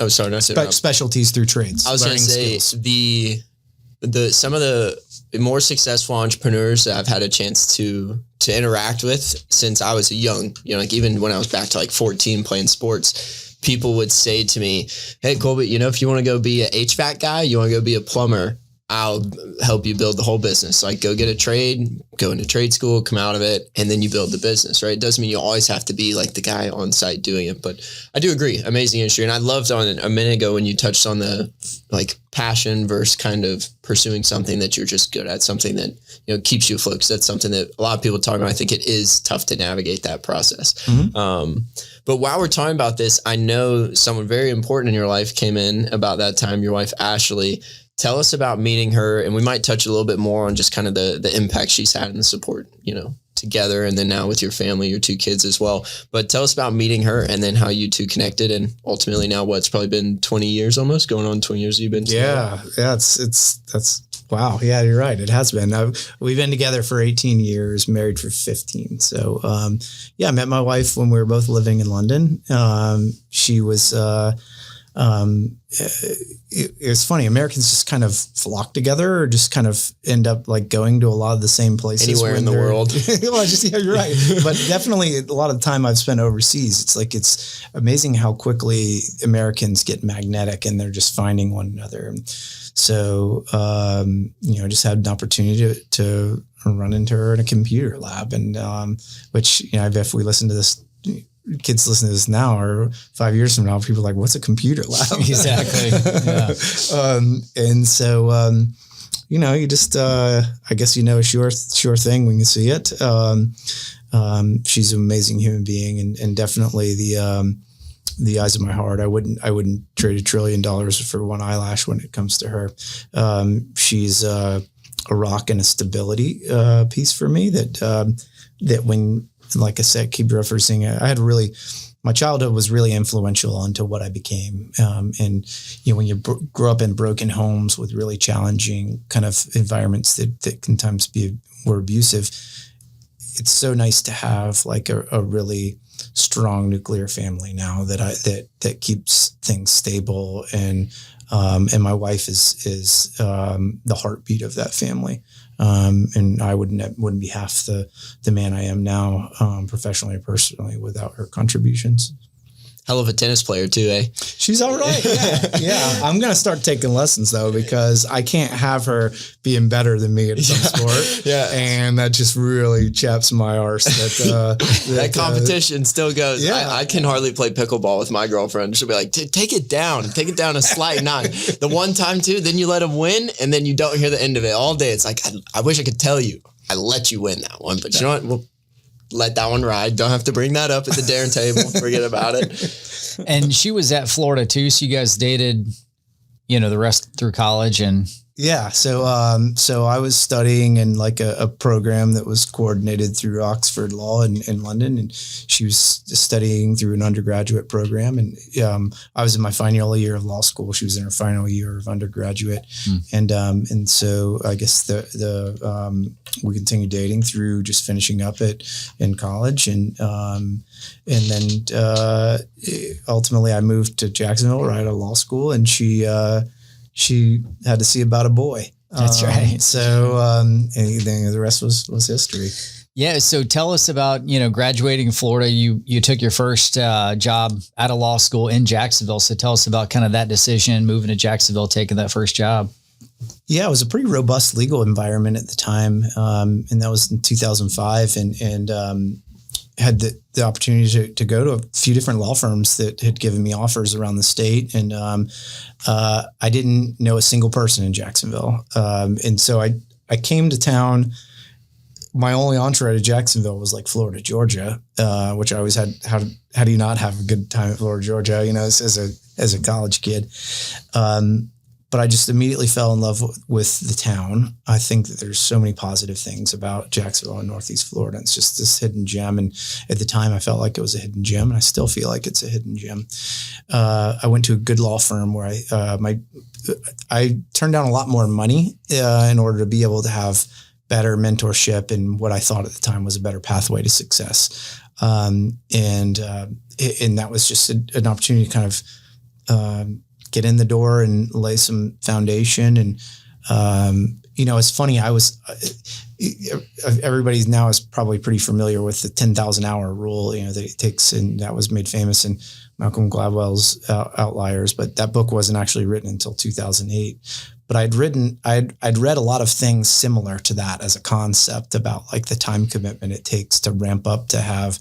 specialties through trades. I was going to say some of the more successful entrepreneurs that I've had a chance to interact with since I was young, like even when I was back to like 14 playing sports, people would say to me, hey, Colby, if you want to go be an HVAC guy, you want to go be a plumber, I'll help you build the whole business. Like go get a trade, go into trade school, come out of it, and then you build the business, right? It doesn't mean you always have to be like the guy on site doing it, but I do agree. Amazing industry. And I loved on a minute ago when you touched on the like passion versus kind of pursuing something that you're just good at, something that, keeps you afloat. Cause that's something that a lot of people talk about. I think it is tough to navigate that process. Mm-hmm. But while we're talking about this, I know someone very important in your life came in about that time, your wife, Ashley. Tell us about meeting her, and we might touch a little bit more on just kind of the impact she's had and the support, together, and then now with your family, your 2 kids as well. But tell us about meeting her and then how you two connected, and ultimately now it's probably been 20 years almost, going on 20 years you've been together. Yeah, that's wow. Yeah, you're right. It has been. We've been together for 18 years, married for 15. So, I met my wife when we were both living in London. She was, it's funny. Americans just kind of flock together or just kind of end up like going to a lot of the same places. Anywhere in the world. Well, you're right. But definitely a lot of the time I've spent overseas, it's amazing how quickly Americans get magnetic and they're just finding one another. So, just had an opportunity to run into her in a computer lab, and which, if we listen to this, kids listen to this now or 5 years from now, people are like, what's a computer lab? Exactly. Yeah. And so, you just, I guess, a sure thing when you see it. She's an amazing human being and definitely the eyes of my heart. I wouldn't trade $1 trillion for one eyelash when it comes to her. She's a rock and a stability piece for me that when, like I said, keep referencing, my childhood was really influential onto what I became. And when you grow up in broken homes with really challenging kind of environments that can times were abusive, it's so nice to have like a really strong nuclear family now that keeps things stable, and my wife is the heartbeat of that family. And I wouldn't be half the man I am now, professionally or personally, without her contributions. Hell of a tennis player too, eh? She's all right. Yeah. I'm going to start taking lessons though, because I can't have her being better than me at some sport. Yeah. And that just really chaps my arse. That competition still goes. Yeah. I can hardly play pickleball with my girlfriend. She'll be like, take it down a slight notch. The one time too, then you let them win and then you don't hear the end of it all day. It's like, I wish I could tell you, I let you win that one, but you know what? We'll let that one ride. Don't have to bring that up at the dinner table. Forget about it. And she was at Florida too. So you guys dated, the rest through college and. Yeah. So I was studying in like a program that was coordinated through Oxford Law in London, and she was studying through an undergraduate program. And I was in my final year of law school. She was in her final year of undergraduate. And so I guess we continued dating through just finishing up in college. And then ultimately I moved to Jacksonville right out of law school, and she had to see about a boy. That's right. So anything, the rest was history. Yeah. So tell us about, graduating Florida. You took your first job out of law school in Jacksonville. So tell us about kind of that decision, moving to Jacksonville, taking that first job. Yeah, it was a pretty robust legal environment at the time. And that was in 2005. And had the opportunity to go to a few different law firms that had given me offers around the state. And I didn't know a single person in Jacksonville. And so I came to town. My only entree to Jacksonville was like Florida, Georgia, which I always had. How do you not have a good time at Florida, Georgia, as a college kid? But I just immediately fell in love with the town. I think that there's so many positive things about Jacksonville and Northeast Florida. It's just this hidden gem. And at the time I felt like it was a hidden gem, and I still feel like it's a hidden gem. I went to a good law firm where I turned down a lot more money in order to be able to have better mentorship and what I thought at the time was a better pathway to success. And that was just an opportunity to kind of get in the door and lay some foundation. And, it's funny. Everybody now is probably pretty familiar with the 10,000 hour rule, that it takes, and that was made famous in Malcolm Gladwell's Outliers, but that book wasn't actually written until 2008. But I'd read a lot of things similar to that as a concept about like the time commitment it takes to ramp up to have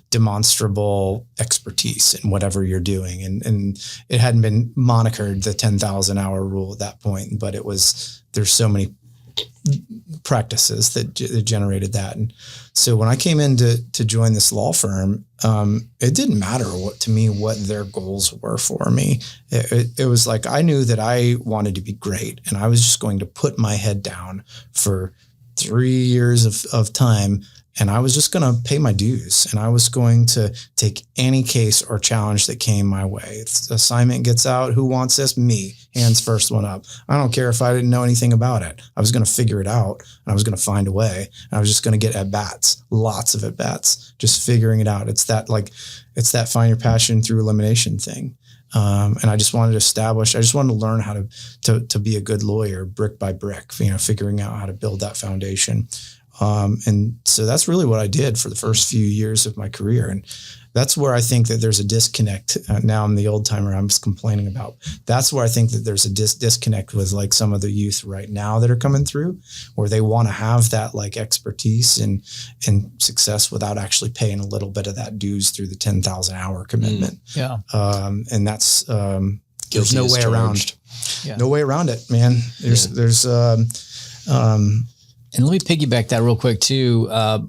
demonstrable expertise in whatever you're doing. And it hadn't been monikered the 10,000 hour rule at that point, but there's so many practices that generated that. And so when I came in to join this law firm, it didn't matter what their goals were for me. It was like, I knew that I wanted to be great, and I was just going to put my head down for 3 years of time. And I was just going to pay my dues, and I was going to take any case or challenge that came my way. If the assignment gets out, who wants this? Me. Hands first one up. I don't care if I didn't know anything about it. I was going to figure it out, and I was going to find a way. And I was just going to get at-bats, lots of at-bats, just figuring it out. It's that find your passion through elimination thing. And I just wanted to learn how to be a good lawyer brick by brick, figuring out how to build that foundation. And so that's really what I did for the first few years of my career. And that's where I think that there's a disconnect. Now I'm the old timer I'm just complaining about. That's where I think that there's a disconnect with like some of the youth right now that are coming through, where they want to have that like expertise and success without actually paying a little bit of that dues through the 10,000 hour commitment. Yeah. And that's, there's no way around. Yeah. No way around it, man. And let me piggyback that real quick too,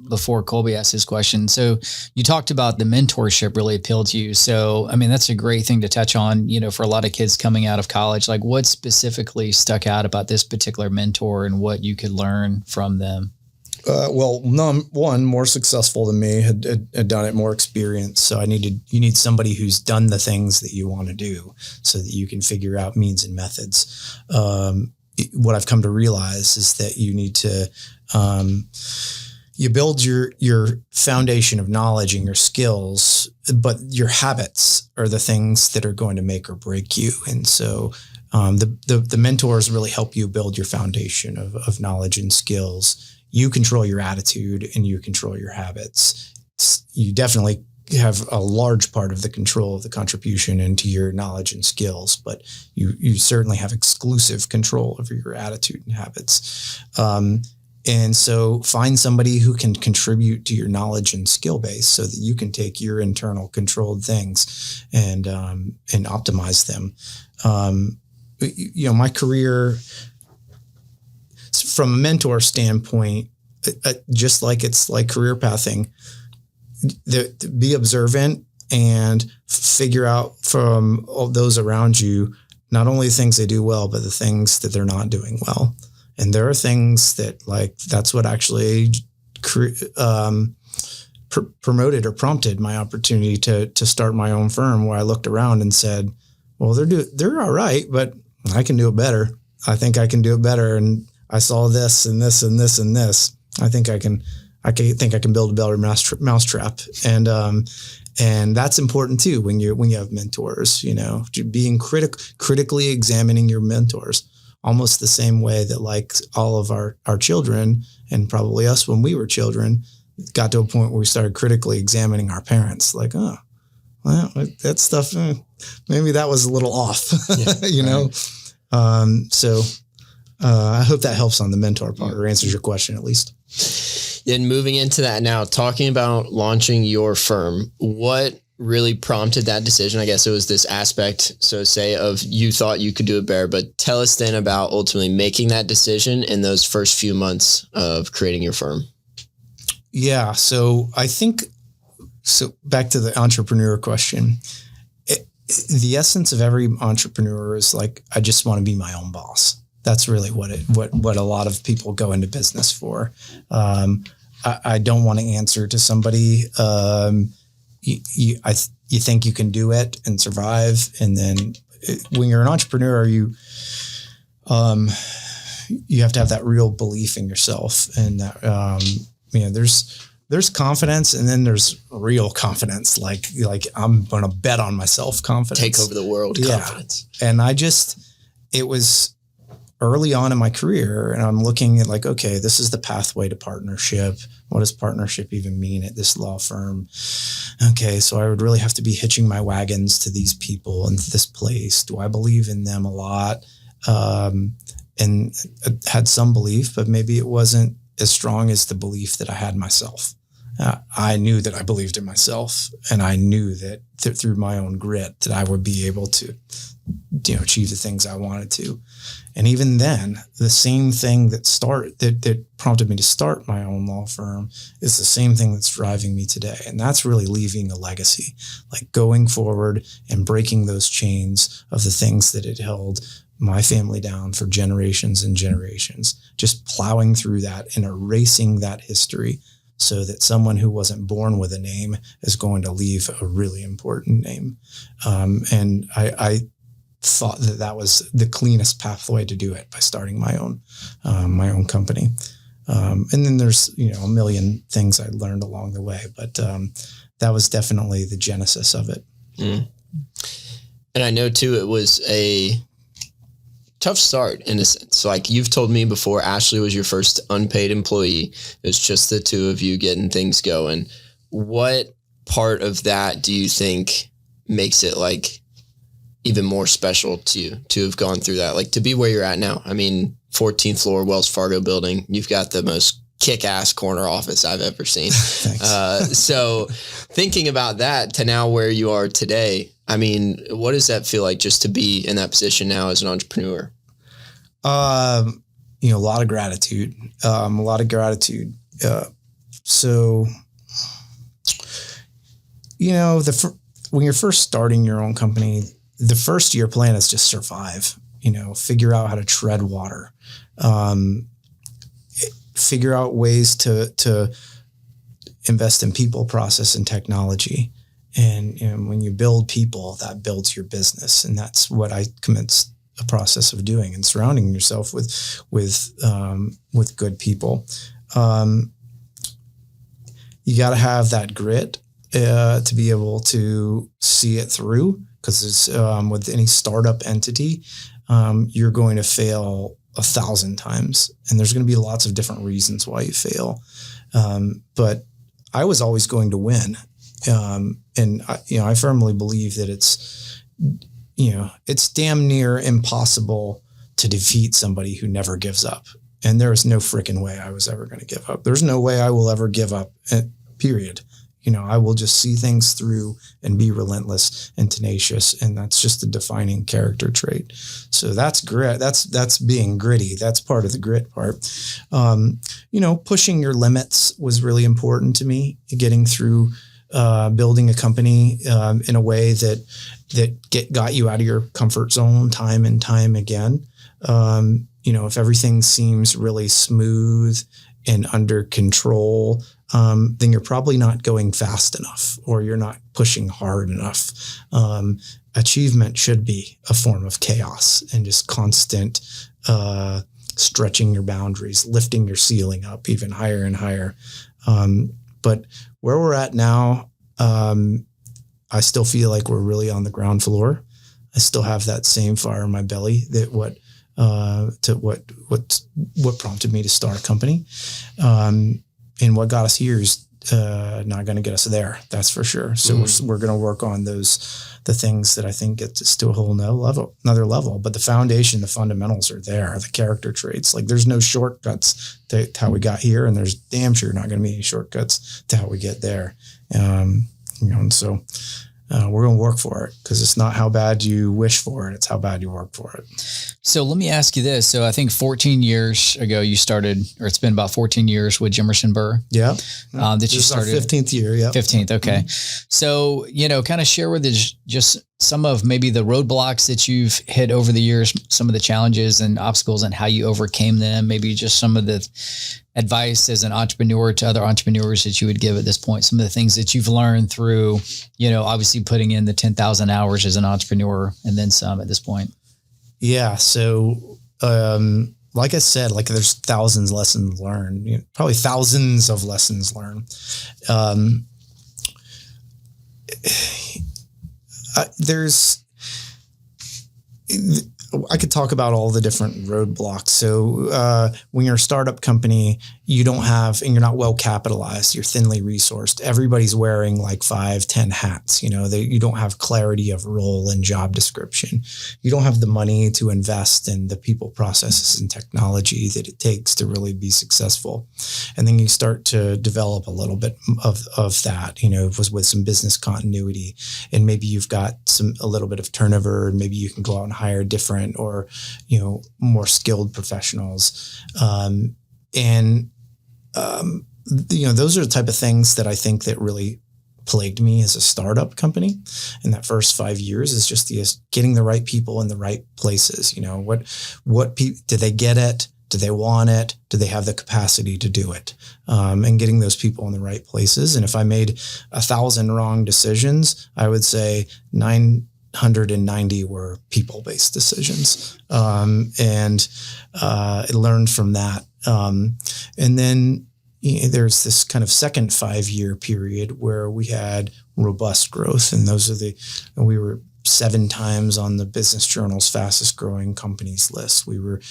before Colby asks his question. So you talked about the mentorship really appealed to you. So, I mean, that's a great thing to touch on, for a lot of kids coming out of college. Like, what specifically stuck out about this particular mentor and what you could learn from them? One, more successful than me, had done it, more experience. So you need somebody who's done the things that you want to do so that you can figure out means and methods. What I've come to realize is that you need to, you build your foundation of knowledge and your skills, but your habits are the things that are going to make or break you. And so, The mentors really help you build your foundation of knowledge and skills. You control your attitude and you control your habits. You definitely have a large part of the control of the contribution into your knowledge and skills, but you certainly have exclusive control over your attitude and habits. And so find somebody who can contribute to your knowledge and skill base so that you can take your internal controlled things and optimize them. My career, from a mentor standpoint, just like it's like career pathing, be observant and figure out from all those around you, not only the things they do well, but the things that they're not doing well. And there are things that that's what actually promoted or prompted my opportunity to start my own firm, where I looked around and said, well, they're all right, but I can do it better. I think I can do it better. And I saw this and this and this and this. I think I can build a better mousetrap. And that's important too when you have mentors, being critically examining your mentors, almost the same way that like all of our children, and probably us when we were children, got to a point where we started critically examining our parents. Like, oh, well, that stuff, maybe that was a little off, know? So I hope that helps on the mentor part, or answers your question at least. And moving into that now, talking about launching your firm, what really prompted that decision? I guess it was this aspect, so to say, of you thought you could do it better, but tell us then about ultimately making that decision in those first few months of creating your firm. Yeah. So I think, back to the entrepreneur question, the essence of every entrepreneur is like, I just want to be my own boss. That's really what a lot of people go into business for. I don't want to answer to somebody. You think you can do it and survive. And then when you're an entrepreneur, you have to have that real belief in yourself. And that, there's confidence, and then there's real confidence. Like I'm going to bet on myself confidence. Take over the world confidence. And it was early on in my career, and I'm looking at like, okay, this is the pathway to partnership. What does partnership even mean at this law firm? Okay, so I would really have to be hitching my wagons to these people and this place. Do I believe in them a lot? And I had some belief, but maybe it wasn't as strong as the belief that I had myself. I knew that I believed in myself, and I knew that through my own grit that I would be able to, achieve the things I wanted to. And even then, the same thing that prompted me to start my own law firm is the same thing that's driving me today. And that's really leaving a legacy, like going forward and breaking those chains of the things that had held my family down for generations and generations, just plowing through that and erasing that history so that someone who wasn't born with a name is going to leave a really important name. And I thought that was the cleanest pathway to do it, by starting my own company. And then there's, a million things I learned along the way, but that was definitely the genesis of it. Mm. And I know too, it was a tough start in a sense. Like you've told me before, Ashley was your first unpaid employee. It was just the two of you getting things going. What part of that do you think makes it like even more special to you to have gone through that, like to be where you're at now? I mean, 14th floor Wells Fargo building, you've got the most kick-ass corner office I've ever seen. So thinking about that to now where you are today, I mean, what does that feel like just to be in that position now as an entrepreneur? A lot of gratitude, So, when you're first starting your own company, the first year plan is just survive, figure out how to tread water, figure out ways to invest in people, process, and technology. And when you build people, that builds your business. And that's what I commenced a process of doing, and surrounding yourself with good people. You got to have that grit to be able to see it through, because it's with any startup entity, you're going to fail 1,000 times, and there's going to be lots of different reasons why you fail. But I was always going to win. And I firmly believe that it's damn near impossible to defeat somebody who never gives up. And there is no freaking way I was ever going to give up. There's no way I will ever give up, period. I will just see things through and be relentless and tenacious. And that's just a defining character trait. So that's grit. That's being gritty. That's part of the grit part. Pushing your limits was really important to me, getting through building a company in a way that got you out of your comfort zone time and time again. If everything seems really smooth and under control, then you're probably not going fast enough, or you're not pushing hard enough. Achievement should be a form of chaos and just constant stretching your boundaries, lifting your ceiling up even higher and higher. But where we're at now, I still feel like we're really on the ground floor. I still have that same fire in my belly that what prompted me to start a company. And what got us here is not going to get us there. That's for sure. So we're going to work on the things that I think gets us to a whole another level. But the foundation, the fundamentals are there. The character traits, like there's no shortcuts to how we got here, and there's damn sure not going to be any shortcuts to how we get there. And so we're going to work for it, because it's not how bad you wish for it. It's how bad you work for it. So let me ask you this. So I think 14 years ago you started, or it's been about 14 years with Jimerson Burr. Yeah. That you started. Our 15th year. Yeah. 15th. Okay. Mm-hmm. So, kind of share with us just some of maybe the roadblocks that you've hit over the years, some of the challenges and obstacles and how you overcame them. Maybe just some of the advice as an entrepreneur to other entrepreneurs that you would give at this point, some of the things that you've learned through, obviously putting in the 10,000 hours as an entrepreneur and then some at this point. Yeah. So, like I said, there's thousands of lessons learned, probably thousands of lessons learned. I could talk about all the different roadblocks. So when you're a startup company, you don't have, and you're not well capitalized, you're thinly resourced. Everybody's wearing like 5, 10 hats. You don't have clarity of role and job description. You don't have the money to invest in the people, processes, and technology that it takes to really be successful. And then you start to develop a little bit of that, with some business continuity, and maybe you've got a little bit of turnover, and maybe you can go out and hire different or, more skilled professionals. Those are the type of things that I think that really plagued me as a startup company in that first 5 years, is just getting the right people in the right places. What do they get it? Do they want it? Do they have the capacity to do it? And getting those people in the right places. And if I made 1,000 wrong decisions, I would say 990 were people-based decisions. And I learned from that. And then there's this kind of second 5-year period where we had robust growth. And we were 7 times on the Business Journal's fastest growing companies list. We were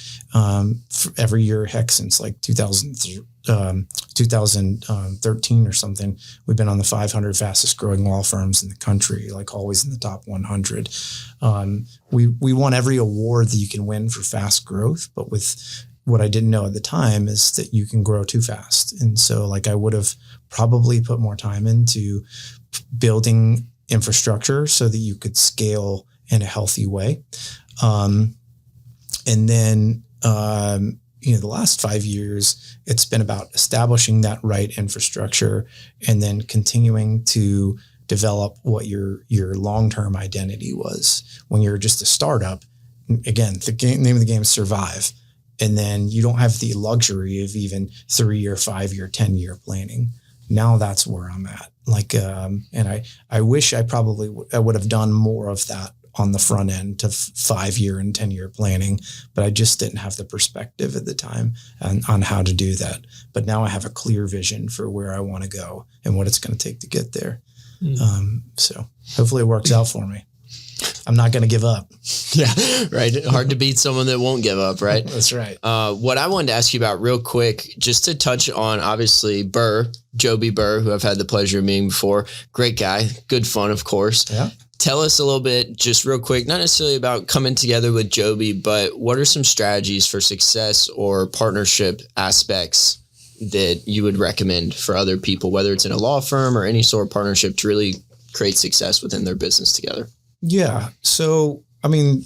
every year, since like 2013 or something, we've been on the 500 fastest growing law firms in the country, like always in the top 100. We won every award that you can win for fast growth, but with what I didn't know at the time is that you can grow too fast. And so I would have probably put more time into building infrastructure so that you could scale in a healthy way. And then, the last 5 years, it's been about establishing that right infrastructure and then continuing to develop what your long-term identity was. When you're just a startup, again, name of the game is survive. And then you don't have the luxury of even 3 or 5 year, 10-year planning. Now that's where I'm at. And I wish I would have done more of that on the front end to 5-year and 10-year planning, but I just didn't have the perspective at the time on how to do that. But now I have a clear vision for where I want to go and what it's going to take to get there. So hopefully it works out for me. I'm not going to give up. Yeah, right. Hard to beat someone that won't give up, right? That's right. What I wanted to ask you about real quick, just to touch on, obviously, Joby Burr, who I've had the pleasure of meeting before. Great guy. Good fun, of course. Yeah. Tell us a little bit, just real quick, not necessarily about coming together with Joby, but what are some strategies for success or partnership aspects that you would recommend for other people, whether it's in a law firm or any sort of partnership, to really create success within their business together? Yeah. So, I mean,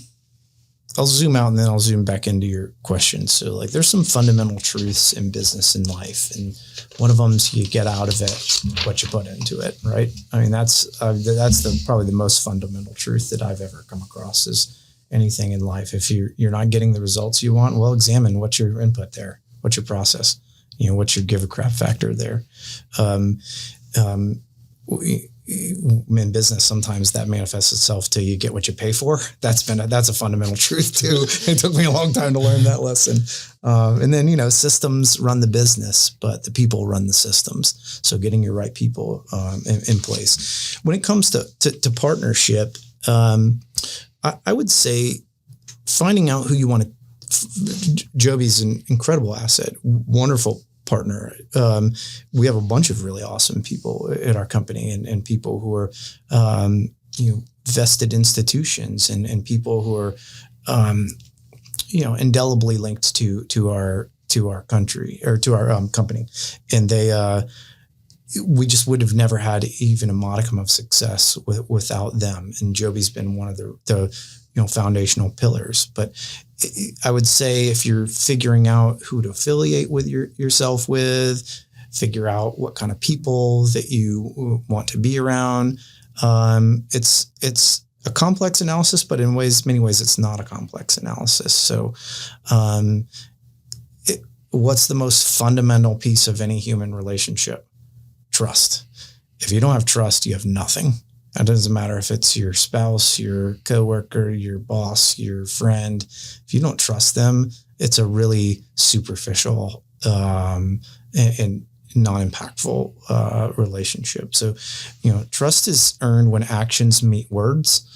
I'll zoom out and then I'll zoom back into your question. So like there's some fundamental truths in business and life. And one of them is you get out of it what you put into it, right? I mean, that's probably the most fundamental truth that I've ever come across is anything in life. If you're not getting the results you want, well, examine what's your input there, what's your process, what's your give a crap factor there. In business, sometimes that manifests itself to you get what you pay for. That's a fundamental truth too. It took me a long time to learn that lesson. And then, systems run the business, but the people run the systems. So getting your right people in place. When it comes to partnership, I would say finding out who you want to. Joby's an incredible asset, wonderful partner. We have a bunch of really awesome people at our company and people who are, vested institutions and people who are, indelibly linked to our country or to our company. And we just would have never had even a modicum of success without them. And Joby's been one of the foundational pillars. But I would say if you're figuring out who to affiliate with yourself with, figure out what kind of people that you want to be around. It's a complex analysis, but in many ways, it's not a complex analysis. So, what's the most fundamental piece of any human relationship? Trust. If you don't have trust, you have nothing. It doesn't matter if it's your spouse, your coworker, your boss, your friend. If you don't trust them, it's a really superficial and non-impactful relationship. So, trust is earned when actions meet words.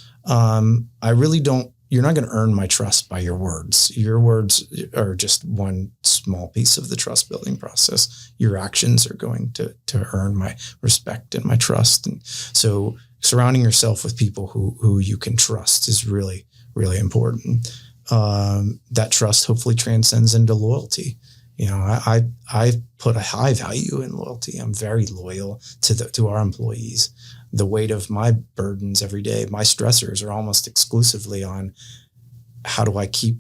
You're not going to earn my trust by your words. Your words are just one small piece of the trust building process. Your actions are going to earn my respect and my trust. And so surrounding yourself with people who you can trust is really, really important. That trust hopefully transcends into loyalty. I put a high value in loyalty. I'm very loyal to our employees. The weight of my burdens every day, my stressors are almost exclusively on how do I keep,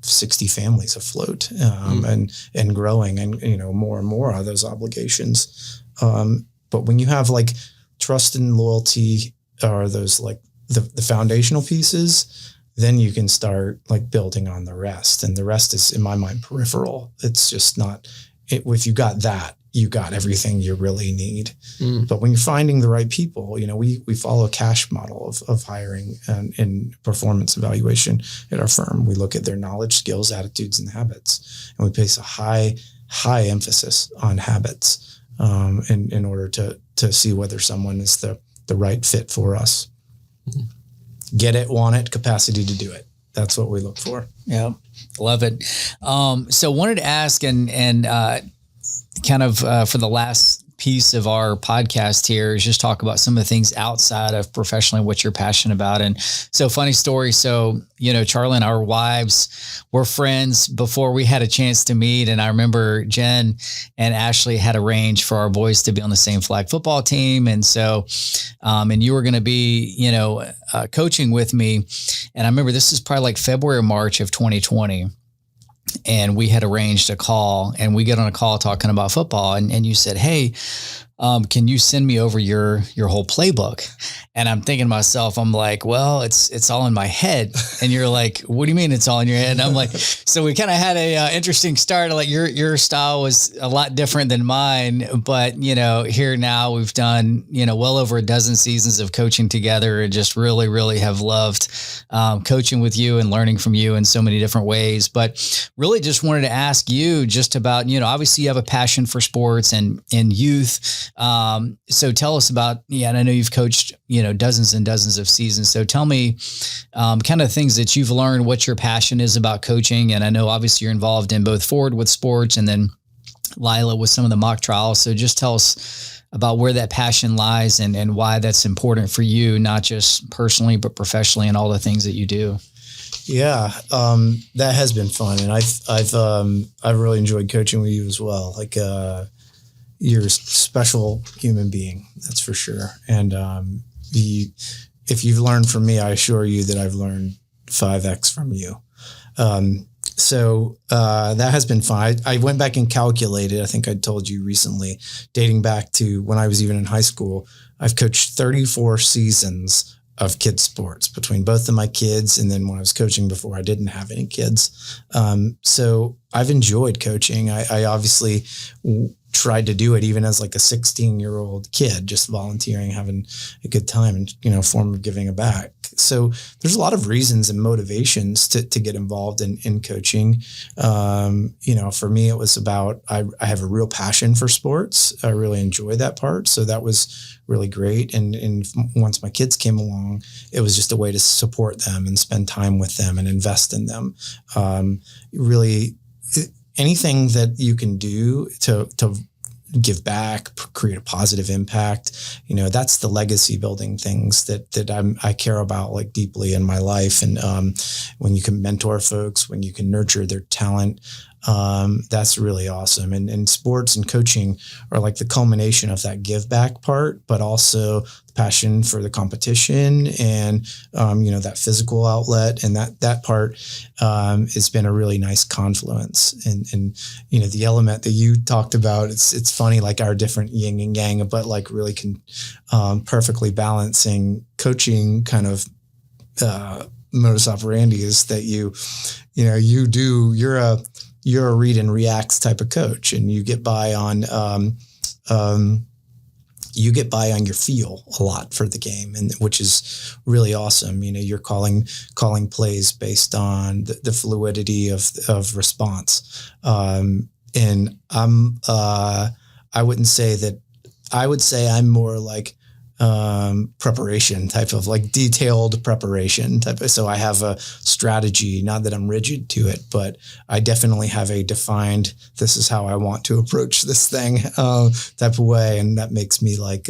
60 families afloat and growing and, more and more of those obligations. But when you have like trust and loyalty are those like the foundational pieces, then you can start like building on the rest. And the rest is, in my mind, peripheral. It's just not, if you got that, you got everything you really need. But when you're finding the right people, we follow a cash model of hiring and performance evaluation at our firm. We look at their knowledge, skills, attitudes, and habits. And we place a high emphasis on habits in order to see whether someone is the right fit for us. Get it, want it, capacity to do it. That's what we look for. Yeah. Love it. So wanted to ask and kind of for the last piece of our podcast here is just talk about some of the things outside of professionally, what you're passionate about. And so funny story. So, Charlie and our wives were friends before we had a chance to meet. And I remember Jen and Ashley had arranged for our boys to be on the same flag football team. And so, and you were going to be, coaching with me. And I remember this is probably like February or March of 2020. And we had arranged a call and we get on a call talking about football. And you said, hey, can you send me over your whole playbook? And I'm thinking to myself, I'm like, well, it's all in my head. And you're like, what do you mean it's all in your head? And I'm like, so we kind of had a interesting start. Like your style was a lot different than mine, but here now we've done, well over a dozen seasons of coaching together and just really, really have loved coaching with you and learning from you in so many different ways. But really just wanted to ask you just about, obviously you have a passion for sports and youth. So tell us about, and I know you've coached, dozens and dozens of seasons. So tell me kind of things that you've learned, what your passion is about coaching. And I know obviously you're involved in both Ford with sports and then Lila with some of the mock trials. So just tell us about where that passion lies and why that's important for you, not just personally, but professionally and all the things that you do. Yeah, that has been fun. And I've really enjoyed coaching with you as well. Like, you're a special human being, that's for sure. And if you've learned from me, I assure you that I've learned 5x from you. So that has been fun. I went back and calculated, I think I told you recently, dating back to when I was even in high school, I've coached 34 seasons of kids sports between both of my kids. And then when I was coaching before, I didn't have any kids. So I've enjoyed coaching. I obviously tried to do it even as like a 16-year-old kid, just volunteering, having a good time and, form of giving back. So there's a lot of reasons and motivations to get involved in coaching. For me, it was about, I have a real passion for sports. I really enjoy that part. So that was really great. And once my kids came along, it was just a way to support them and spend time with them and invest in them. Really, anything that you can do to give back, create a positive impact, that's the legacy building things that I care about like deeply in my life. And when you can mentor folks, when you can nurture their talent, that's really awesome. And sports and coaching are like the culmination of that give back part, but also the passion for the competition and, that physical outlet. And that part has been a really nice confluence. And the element that you talked about, it's funny, like our different yin and yang, but like really perfectly balancing coaching kind of modus operandi is that you're a read and reacts type of coach, and you get by on your feel a lot for the game, and which is really awesome. You're calling plays based on the fluidity of response. And I wouldn't say that. I would say I'm more like preparation type of like detailed preparation type of, so I have a strategy, not that I'm rigid to it, but I definitely have a defined, this is how I want to approach this thing type of way. And that makes me like,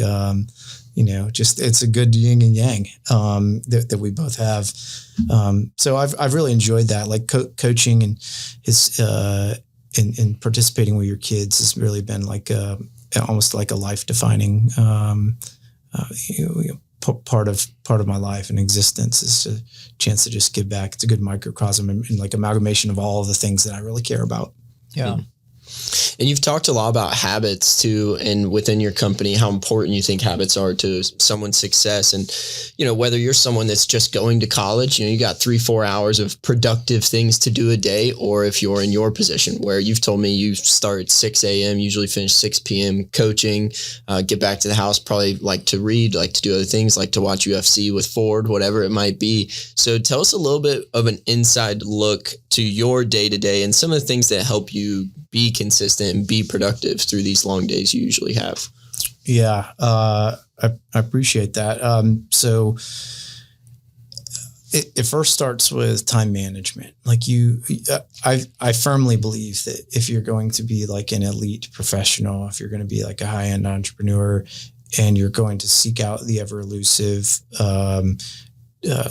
just, it's a good yin and yang that we both have. So I've really enjoyed that, like coaching and his, in participating with your kids has really been like almost like a life defining, part of my life and existence is a chance to just give back. It's a good microcosm and like amalgamation of all of the things that I really care about. Yeah. And you've talked a lot about habits too, and within your company, how important you think habits are to someone's success. And, whether you're someone that's just going to college, you got 3-4 hours of productive things to do a day, or if you're in your position where you've told me you start at 6 a.m., usually finish 6 p.m. coaching, get back to the house, probably like to read, like to do other things, like to watch UFC with Ford, whatever it might be. So tell us a little bit of an inside look to your day-to-day and some of the things that help you be consistent and be productive through these long days you usually have. Yeah. I appreciate that. So it first starts with time management. Like I firmly believe that if you're going to be like an elite professional, if you're going to be like a high-end entrepreneur and you're going to seek out the ever elusive,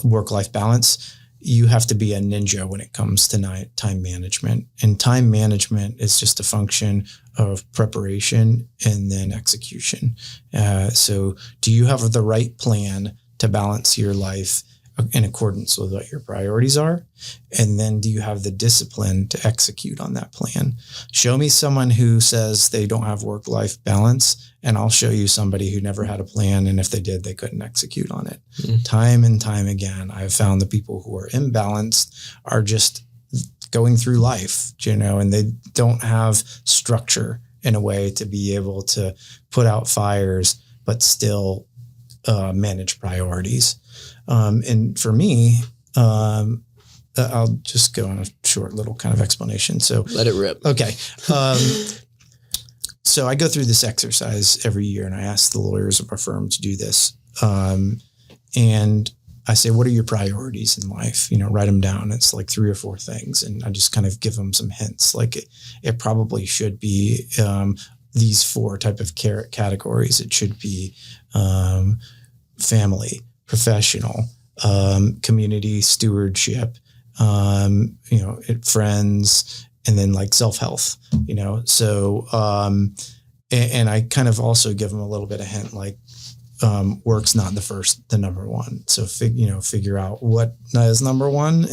work-life balance, you have to be a ninja when it comes to time management. And time management is just a function of preparation and then execution. So do you have the right plan to balance your life in accordance with what your priorities are? And then do you have the discipline to execute on that plan? Show me someone who says they don't have work-life balance, and I'll show you somebody who never had a plan. And if they did, they couldn't execute on it. Time and time again, I've found the people who are imbalanced are just going through life, and they don't have structure in a way to be able to put out fires, but still manage priorities. And for me, I'll just go on a short little kind of explanation. So let it rip. Okay. So I go through this exercise every year, and I ask the lawyers of our firm to do this. And I say, what are your priorities in life? Write them down. It's like 3 or 4 things. And I just kind of give them some hints. Like it probably should be these 4 type of categories. It should be family, professional, community stewardship, friends, and then like self-health, So, and I kind of also give them a little bit of hint, like, work's not the number one. So, figure out what is number one,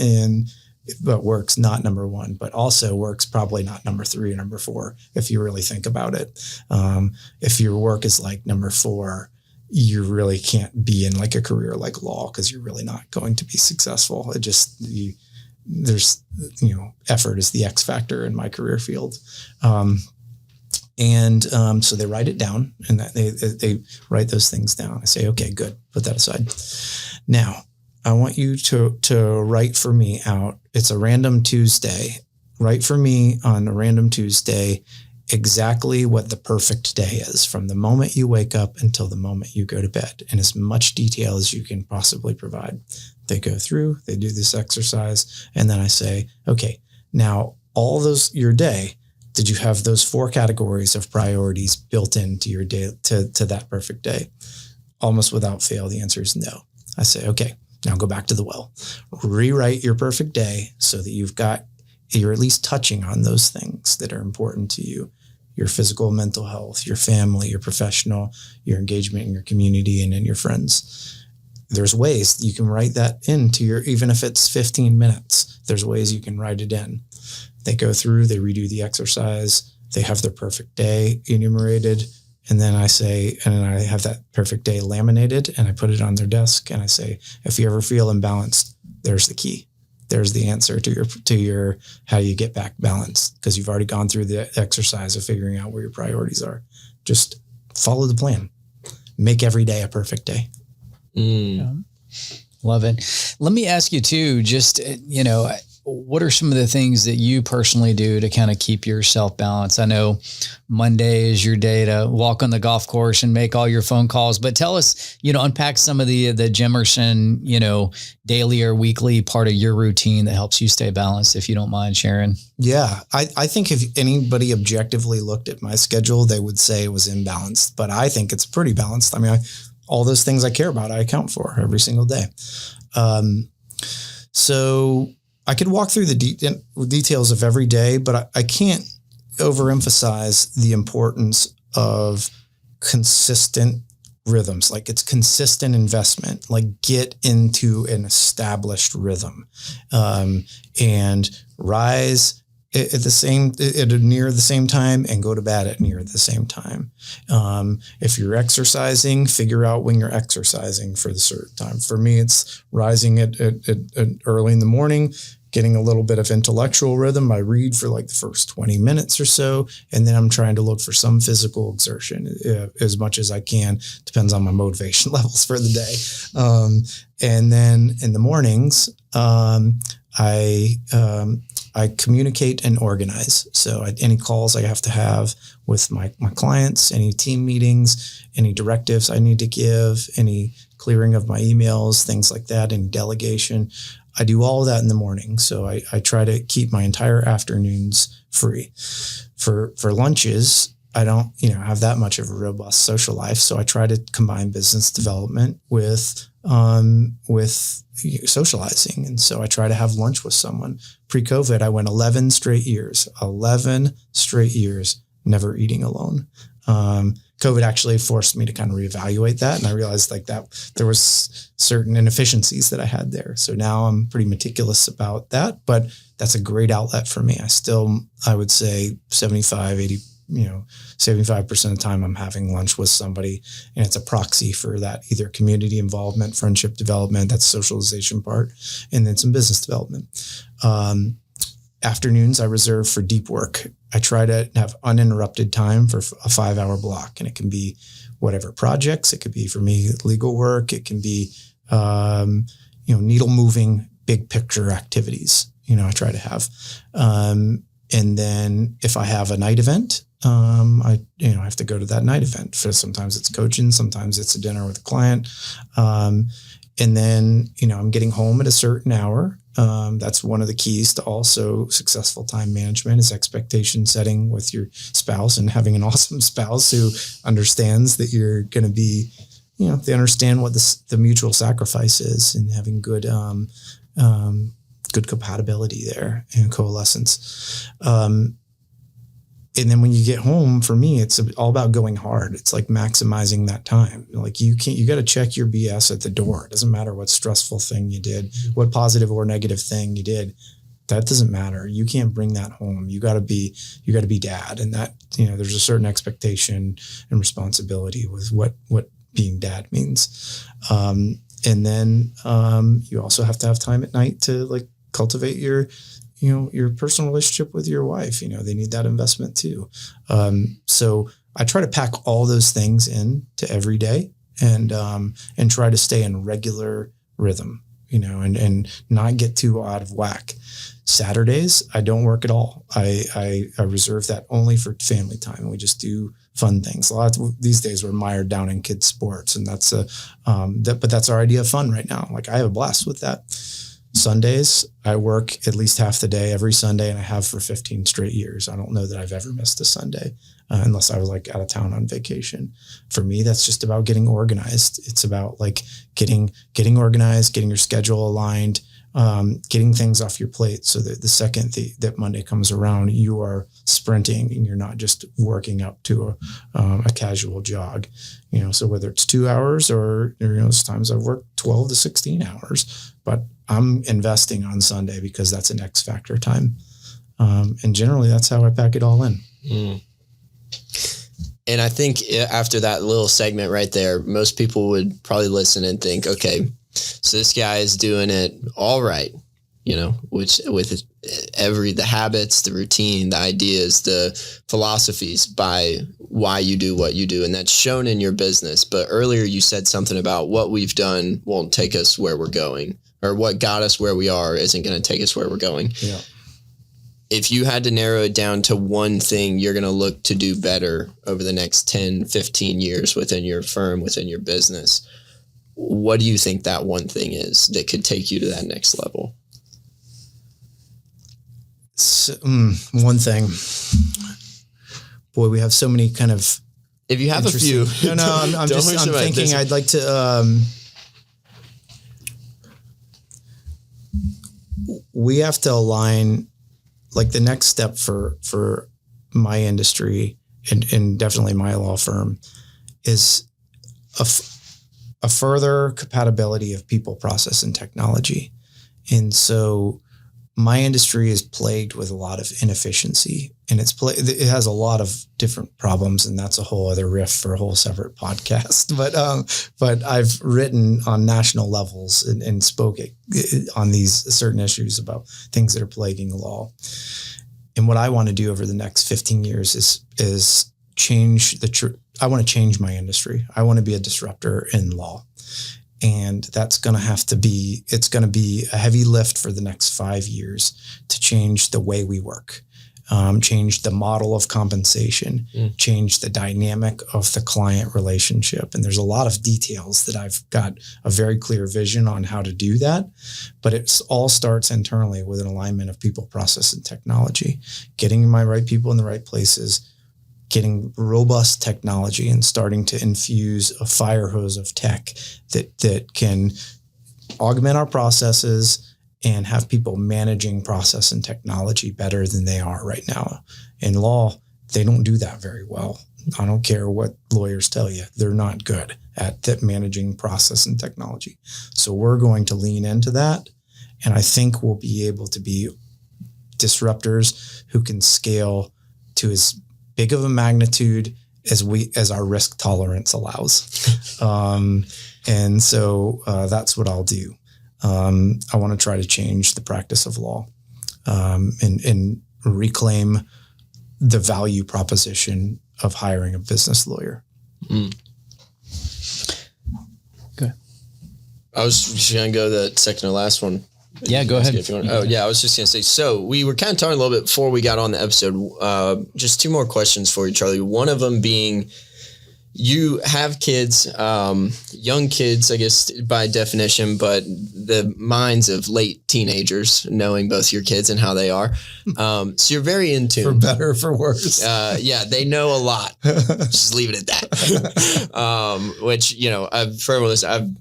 but work's not number one, but also work's probably not number 3 or number 4. If you really think about it, if your work is like number 4, you really can't be in like a career like law, because you're really not going to be successful. It just, effort is the X factor in my career field. So they write it down, and they write those things down. I say, okay, good. Put that aside. Now I want you to write for me out. It's a random Tuesday. Write for me on a random Tuesday exactly what the perfect day is, from the moment you wake up until the moment you go to bed, in as much detail as you can possibly provide. They go through, they do this exercise, and then I say, okay, now your day, did you have those 4 categories of priorities built into your day to that perfect day? Almost without fail, the answer is no. I say, okay, now go back to the well. Rewrite your perfect day so that you're at least touching on those things that are important to you: your physical, mental health, your family, your professional, your engagement in your community, and in your friends. There's ways you can write that into even if it's 15 minutes, there's ways you can write it in. They go through, they redo the exercise, they have their perfect day enumerated. And then I have that perfect day laminated, and I put it on their desk, and I say, if you ever feel imbalanced, there's the key. There's the answer to your how you get back balanced, because you've already gone through the exercise of figuring out where your priorities are. Just follow the plan. Make every day a perfect day. Yeah. Love it. Let me ask you too, just, what are some of the things that you personally do to kind of keep yourself balanced? I know Monday is your day to walk on the golf course and make all your phone calls, but tell us, unpack some of the Jimerson, daily or weekly part of your routine that helps you stay balanced, if you don't mind sharing. Yeah. I think if anybody objectively looked at my schedule, they would say it was imbalanced, but I think it's pretty balanced. I mean, all those things I care about, I account for every single day. So I could walk through the details of every day, but I can't overemphasize the importance of consistent rhythms. Like, it's consistent investment. Like, get into an established rhythm, and rise at near the same time and go to bed at near the same time. If you're exercising, figure out when you're exercising for the certain time. For me, it's rising at early in the morning, getting a little bit of intellectual rhythm. I read for like the first 20 minutes or so, and then I'm trying to look for some physical exertion as much as I can. Depends on my motivation levels for the day. And then in the mornings, I communicate and organize. So any calls I have to have with my clients, any team meetings, any directives I need to give, any clearing of my emails, things like that, any delegation. I do all of that in the morning. So I try to keep my entire afternoons free. For lunches, I don't, have that much of a robust social life. So I try to combine business development with socializing. And so I try to have lunch with someone. Pre-COVID, I went 11 straight years, never eating alone. COVID actually forced me to kind of reevaluate that. And I realized that there was certain inefficiencies that I had there. So now I'm pretty meticulous about that, but that's a great outlet for me. I would say 75% of the time I'm having lunch with somebody, and it's a proxy for that, either community involvement, friendship development, that's socialization part, and then some business development. Afternoons I reserve for deep work. I try to have uninterrupted time for a 5-hour block, and it can be whatever projects. It could be, for me, legal work. It can be, needle moving, big picture activities. I try to have, and then if I have a night event, I have to go to that night event. Sometimes it's coaching, sometimes it's a dinner with a client. And then, I'm getting home at a certain hour. That's one of the keys to also successful time management is expectation setting with your spouse, and having an awesome spouse who understands that you're going to be, they understand what the mutual sacrifice is, and having good compatibility there and coalescence. And then when you get home, for me, it's all about going hard. It's like maximizing that time. Like you got to check your BS at the door. It doesn't matter what stressful thing you did, what positive or negative thing you did. That doesn't matter. You can't bring that home. You got to be dad. And that, there's a certain expectation and responsibility with what being dad means. And then you also have to have time at night to like cultivate your personal relationship with your wife. They need that investment too. So I try to pack all those things in to every day and try to stay in regular rhythm, and not get too out of whack. Saturdays, I don't work at all. I reserve that only for family time. We just do fun things. A lot of these days we're mired down in kids sports, and that's but that's our idea of fun right now. Like I have a blast with that. Sundays, I work at least half the day every Sunday, and I have for 15 straight years. I don't know that I've ever missed a Sunday unless I was like out of town on vacation. For me, that's just about getting organized. It's about like getting organized, getting your schedule aligned, getting things off your plate so that the second that Monday comes around, you are sprinting and you're not just working up to a casual jog. So whether it's 2 hours or sometimes I've worked 12 to 16 hours, but I'm investing on Sunday because that's an X factor time. And generally that's how I pack it all in. Mm. And I think after that little segment right there, most people would probably listen and think, okay, so this guy is doing it all right, which with the habits, the routine, the ideas, the philosophies by why you do what you do. And that's shown in your business. But earlier you said something about what we've done won't take us where we're going, or what got us where we are isn't going to take us where we're going. Yeah. If you had to narrow it down to one thing you're going to look to do better over the next 10, 15 years within your firm, within your business, what do you think that one thing is that could take you to that next level? So, one thing. Boy, we have so many kind of. If you have a few. No, I'm thinking I'd like to. We have to align, like the next step for my industry and definitely my law firm is a further compatibility of people, process, and technology. And so my industry is plagued with a lot of inefficiency, and it has a lot of different problems, and that's a whole other riff for a whole separate podcast. But I've written on national levels and spoke on these certain issues about things that are plaguing law. And what I want to do over the next 15 years is change I want to change my industry. I want to be a disruptor in law. And that's going to be a heavy lift for the next 5 years to change the way we work, change the model of compensation, change the dynamic of the client relationship. And there's a lot of details that I've got a very clear vision on how to do that. But it all starts internally with an alignment of people, process, and technology, getting my right people in the right places, getting robust technology and starting to infuse a fire hose of tech that can augment our processes and have people managing process and technology better than they are right now. In law, they don't do that very well. I don't care what lawyers tell you. They're not good at managing process and technology. So we're going to lean into that. And I think we'll be able to be disruptors who can scale to as big of a magnitude as our risk tolerance allows. And so that's what I'll do. I want to try to change the practice of law and reclaim the value proposition of hiring a business lawyer. Mm. Okay. I was just going to go the second to last one. Yeah, go ahead. I was just going to say, so we were kind of talking a little bit before we got on the episode. Just two more questions for you, Charlie. One of them being, you have kids, young kids, I guess, by definition, but the minds of late teenagers, knowing both your kids and how they are. So you're very in tune. For better or for worse. Yeah, they know a lot. Just leave it at that. Which, for everyone listening,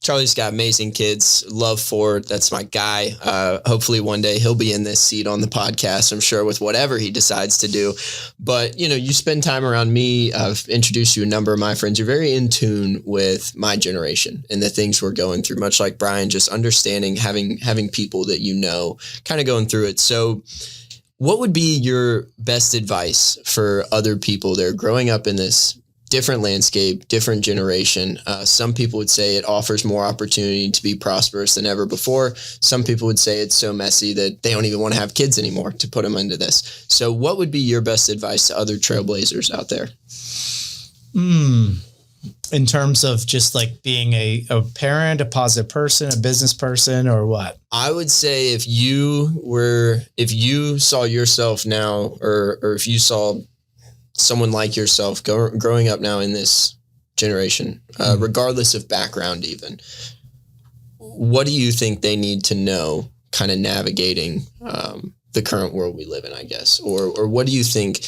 Charlie's got amazing kids. Love Ford. That's my guy. Hopefully one day he'll be in this seat on the podcast, I'm sure, with whatever he decides to do. But, you spend time around me. I've introduced you to a number of my friends. You're very in tune with my generation and the things we're going through, much like Brian, just understanding, having people that kind of going through it. So what would be your best advice for other people that are growing up in this different landscape, different generation? Some people would say it offers more opportunity to be prosperous than ever before. Some people would say it's so messy that they don't even want to have kids anymore to put them into this. So what would be your best advice to other trailblazers out there? In terms of just like being a parent, a positive person, a business person, or what? I would say if you saw yourself now, or if you saw someone like yourself growing up now in this generation, regardless of background even, what do you think they need to know kind of navigating the current world we live in, I guess? Or what do you think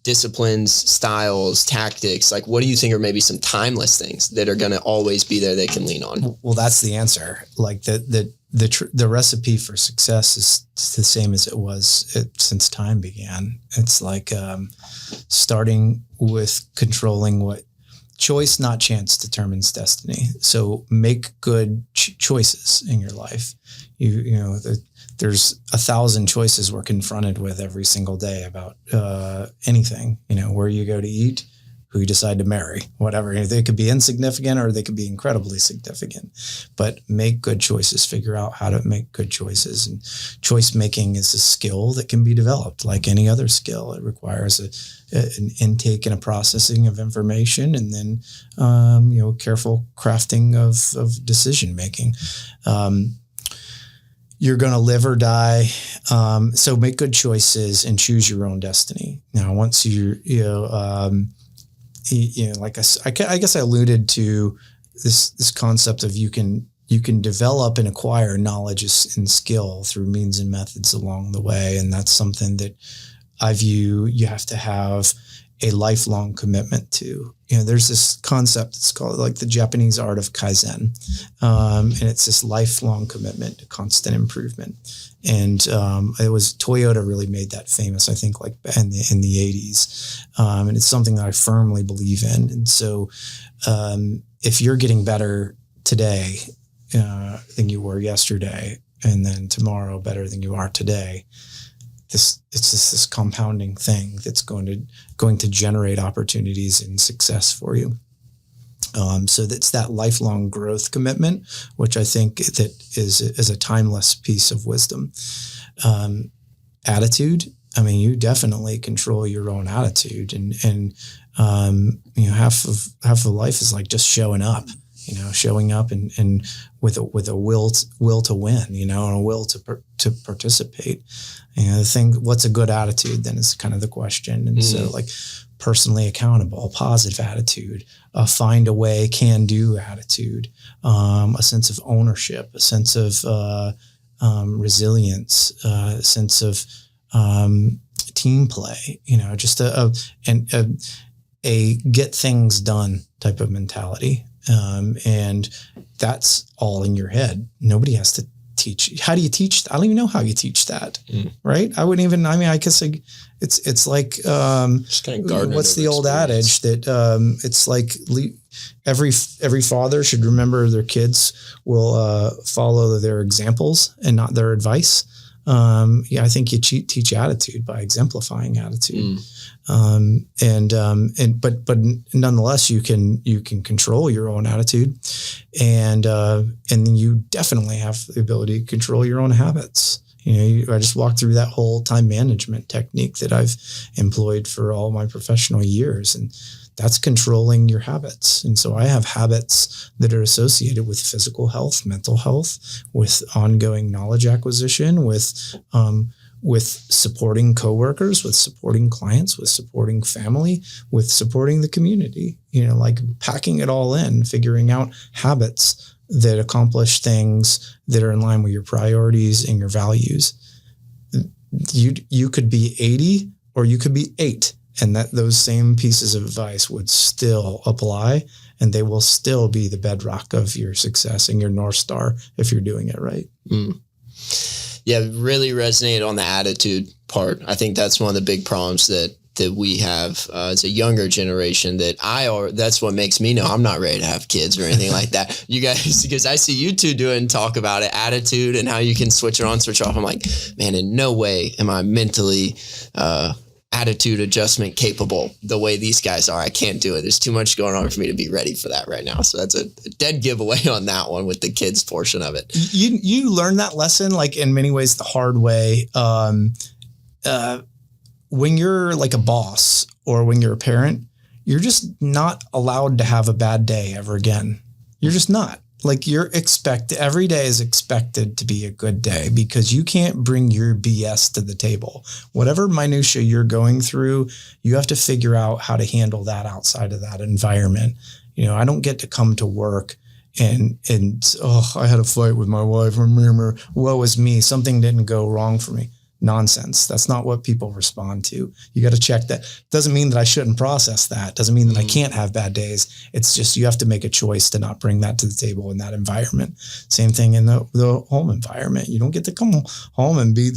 disciplines, styles, tactics, like what do you think are maybe some timeless things that are going to always be there they can lean on? Well, that's the answer. Like the recipe for success is the same as it was since time began. It's like starting with controlling what choice, not chance, determines destiny. So make good choices in your life. There's 1,000 choices we're confronted with every single day about anything. Where you go to eat, who you decide to marry, whatever. They could be insignificant or they could be incredibly significant, but make good choices, figure out how to make good choices. And choice making is a skill that can be developed like any other skill. It requires an intake and a processing of information, and then, careful crafting of decision making. You're going to live or die. So make good choices and choose your own destiny. Now, once I guess I alluded to this concept of you can develop and acquire knowledge and skill through means and methods along the way. And that's something that I view you have to have a lifelong commitment to. There's this concept, it's called like the Japanese art of Kaizen. And it's this lifelong commitment to constant improvement. And it was Toyota really made that famous, I think, like in the 80s. And it's something that I firmly believe in. And so if you're getting better today than you were yesterday, and then tomorrow better than you are today, it's just this compounding thing that's going to generate opportunities and success for you. So that's that lifelong growth commitment, which I think that is a timeless piece of wisdom. Attitude. I mean, you definitely control your own attitude, and half of life is like just showing up. Showing up and with a will to win, and a will to participate. What's a good attitude then is kind of the question. And so like personally accountable, positive attitude, find a way, can do attitude, a sense of ownership, a sense of resilience, a sense of team play, just a get things done type of mentality. And that's all in your head. Nobody has to teach. How do you teach? I don't even know how you teach that. Right. I wouldn't even, I guess it's like, just kind of what's the old adage that, it's like every father should remember their kids will, follow their examples and not their advice. I think you teach attitude by exemplifying attitude. But nonetheless, you can control your own attitude, and then you definitely have the ability to control your own habits. I just walked through that whole time management technique that I've employed for all my professional years, and that's controlling your habits. And so I have habits that are associated with physical health, mental health, with ongoing knowledge acquisition, with supporting coworkers, with supporting clients, with supporting family, with supporting the community, like packing it all in, figuring out habits that accomplish things that are in line with your priorities and your values. You could be 80 or you could be 8, and that those same pieces of advice would still apply, and they will still be the bedrock of your success and your North Star if you're doing it right. Yeah, really resonated on the attitude part. I think that's one of the big problems that we have as a younger generation that's what makes me know I'm not ready to have kids or anything like that. You guys, because I see you two talk about it, attitude and how you can switch it on, switch off. I'm like, man, in no way am I mentally attitude adjustment capable the way these guys are. I can't do it. There's too much going on for me to be ready for that right now. So that's a dead giveaway on that one with the kids portion of it. You learn that lesson, like in many ways, the hard way. When you're like a boss or when you're a parent, you're just not allowed to have a bad day ever again. You're just not. Like every day is expected to be a good day because you can't bring your BS to the table. Whatever minutia you're going through, you have to figure out how to handle that outside of that environment. I don't get to come to work and I had a fight with my wife. Remember, woe is me. Something didn't go wrong for me. Nonsense. That's not what people respond to. You got to check that. Doesn't mean that I shouldn't process that. Doesn't mean that I can't have bad days. It's just you have to make a choice to not bring that to the table in that environment. Same thing in the home environment. You don't get to come home and be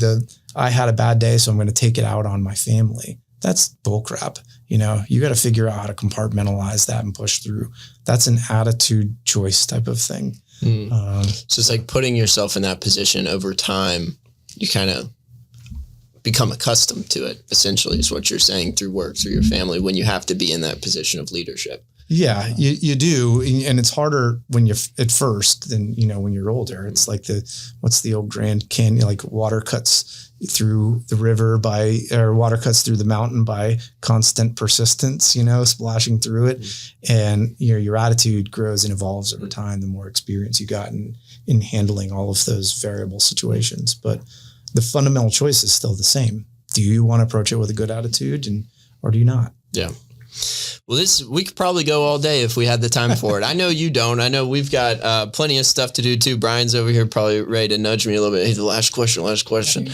I had a bad day, so I'm going to take it out on my family. That's bullcrap. You got to figure out how to compartmentalize that and push through. That's an attitude choice type of thing. So it's like putting yourself in that position over time. You kind of become accustomed to it, essentially, is what you're saying, through work, through your family, when you have to be in that position of leadership. Yeah, you do. And it's harder when you're at first than, when you're older. It's like what's the old Grand Canyon, like water cuts through the river or water cuts through the mountain by constant persistence, splashing through it. And, your attitude grows and evolves over time, the more experience you got in handling all of those variable situations. But the fundamental choice is still the same. Do you want to approach it with a good attitude or do you not? Yeah. Well, we could probably go all day if we had the time for it. I know you don't. I know we've got plenty of stuff to do too. Brian's over here probably ready to nudge me a little bit. Hey, the last question.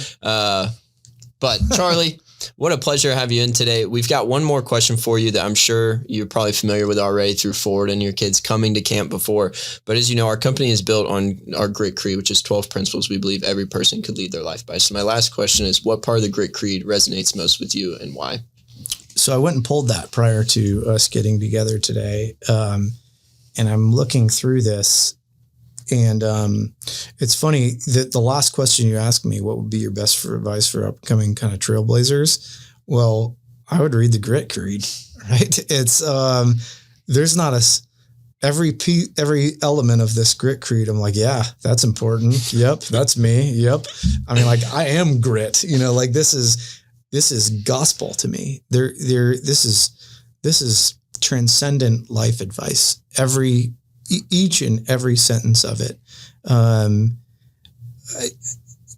But Charlie, what a pleasure to have you in today. We've got one more question for you that I'm sure you're probably familiar with already through Ford and your kids coming to camp before. But as you know, our company is built on our Grit Creed, which is 12 principles we believe every person could lead their life by. So my last question is, what part of the Grit Creed resonates most with you and why? So I went and pulled that prior to us getting together today. And I'm looking through this. And it's funny that the last question you asked me, what would be your best advice for upcoming kind of trailblazers? Well, I would read the Grit Creed, right? It's there's not every element of this Grit Creed. I'm like, yeah, that's important. Yep, that's me. Yep. I mean, like I am grit. Like this is gospel to me. This is transcendent life advice. Each and every sentence of it.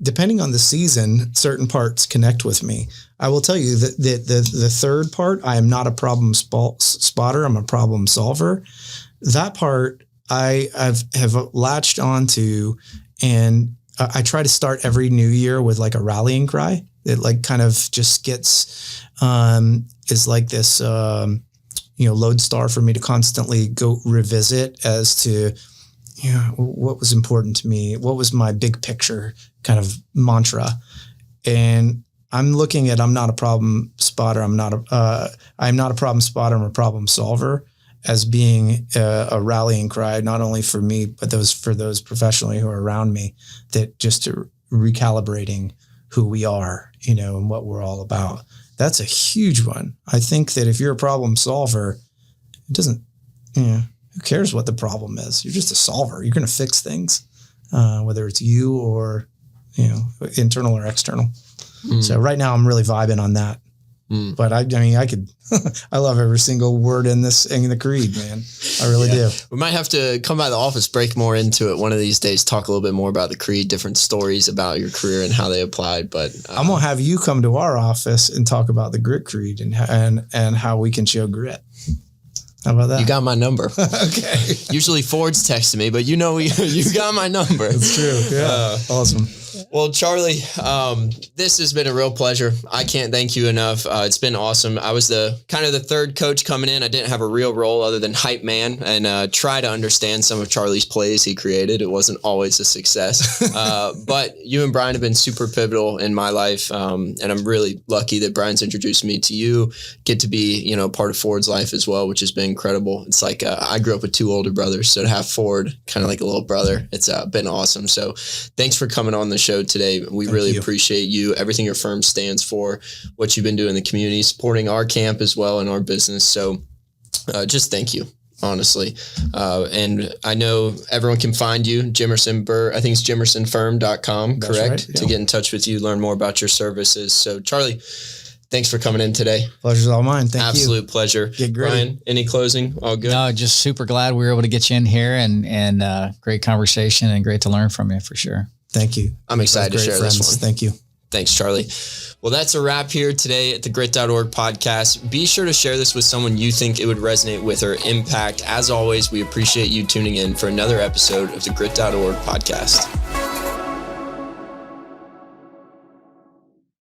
Depending on the season, certain parts connect with me. I will tell you that the third part, I am not a problem spotter. I'm a problem solver. That part I have latched onto, and I try to start every new year with like a rallying cry. It like kind of just gets is like this. Lodestar for me to constantly go revisit as to, what was important to me? What was my big picture kind of mantra? And I'm looking at, I'm not a problem spotter. I'm not a problem spotter. I'm a problem solver, as being a rallying cry, not only for me, but for those professionally who are around me, that just to recalibrating who we are, and what we're all about. That's a huge one. I think that if you're a problem solver, it doesn't, who cares what the problem is? You're just a solver. You're going to fix things, whether it's you or, internal or external. So right now I'm really vibing on that. But I could, I love every single word in the creed, man. I really do. We might have to come by the office, break more into it one of these days, talk a little bit more about the creed, different stories about your career and how they applied. But I'm going to have you come to our office and talk about the grit creed and how we can show grit. How about that? You got my number. Okay. Usually Ford's texting me, but you got my number. It's true. Yeah. Awesome. Well, Charlie, this has been a real pleasure. I can't thank you enough. It's been awesome. I was the third coach coming in. I didn't have a real role other than hype man and try to understand some of Charlie's plays he created. It wasn't always a success. But you and Brian have been super pivotal in my life. And I'm really lucky that Brian's introduced me to you, get to be, part of Ford's life as well, which has been incredible. It's like I grew up with two older brothers, so to have Ford kind of like a little brother, it's been awesome. So thanks for coming on the show today. We really appreciate you, everything your firm stands for, what you've been doing in the community, supporting our camp as well and our business. So just thank you, honestly. And I know everyone can find you, Jimerson Burr. I think it's jimersonfirm.com, correct? Right, yeah. To get in touch with you, learn more about your services. So Charlie, thanks for coming in today. Pleasure's all mine. Thank you. Absolute pleasure. Get great. Brian, any closing? All good? No, just super glad we were able to get you in here and great conversation and great to learn from you for sure. Thank you. I'm excited to share friends. this one. Thank you. Thanks, Charlie. Well, that's a wrap here today at the Grit.org podcast. Be sure to share this with someone you think it would resonate with or impact. As always, we appreciate you tuning in for another episode of the Grit.org podcast.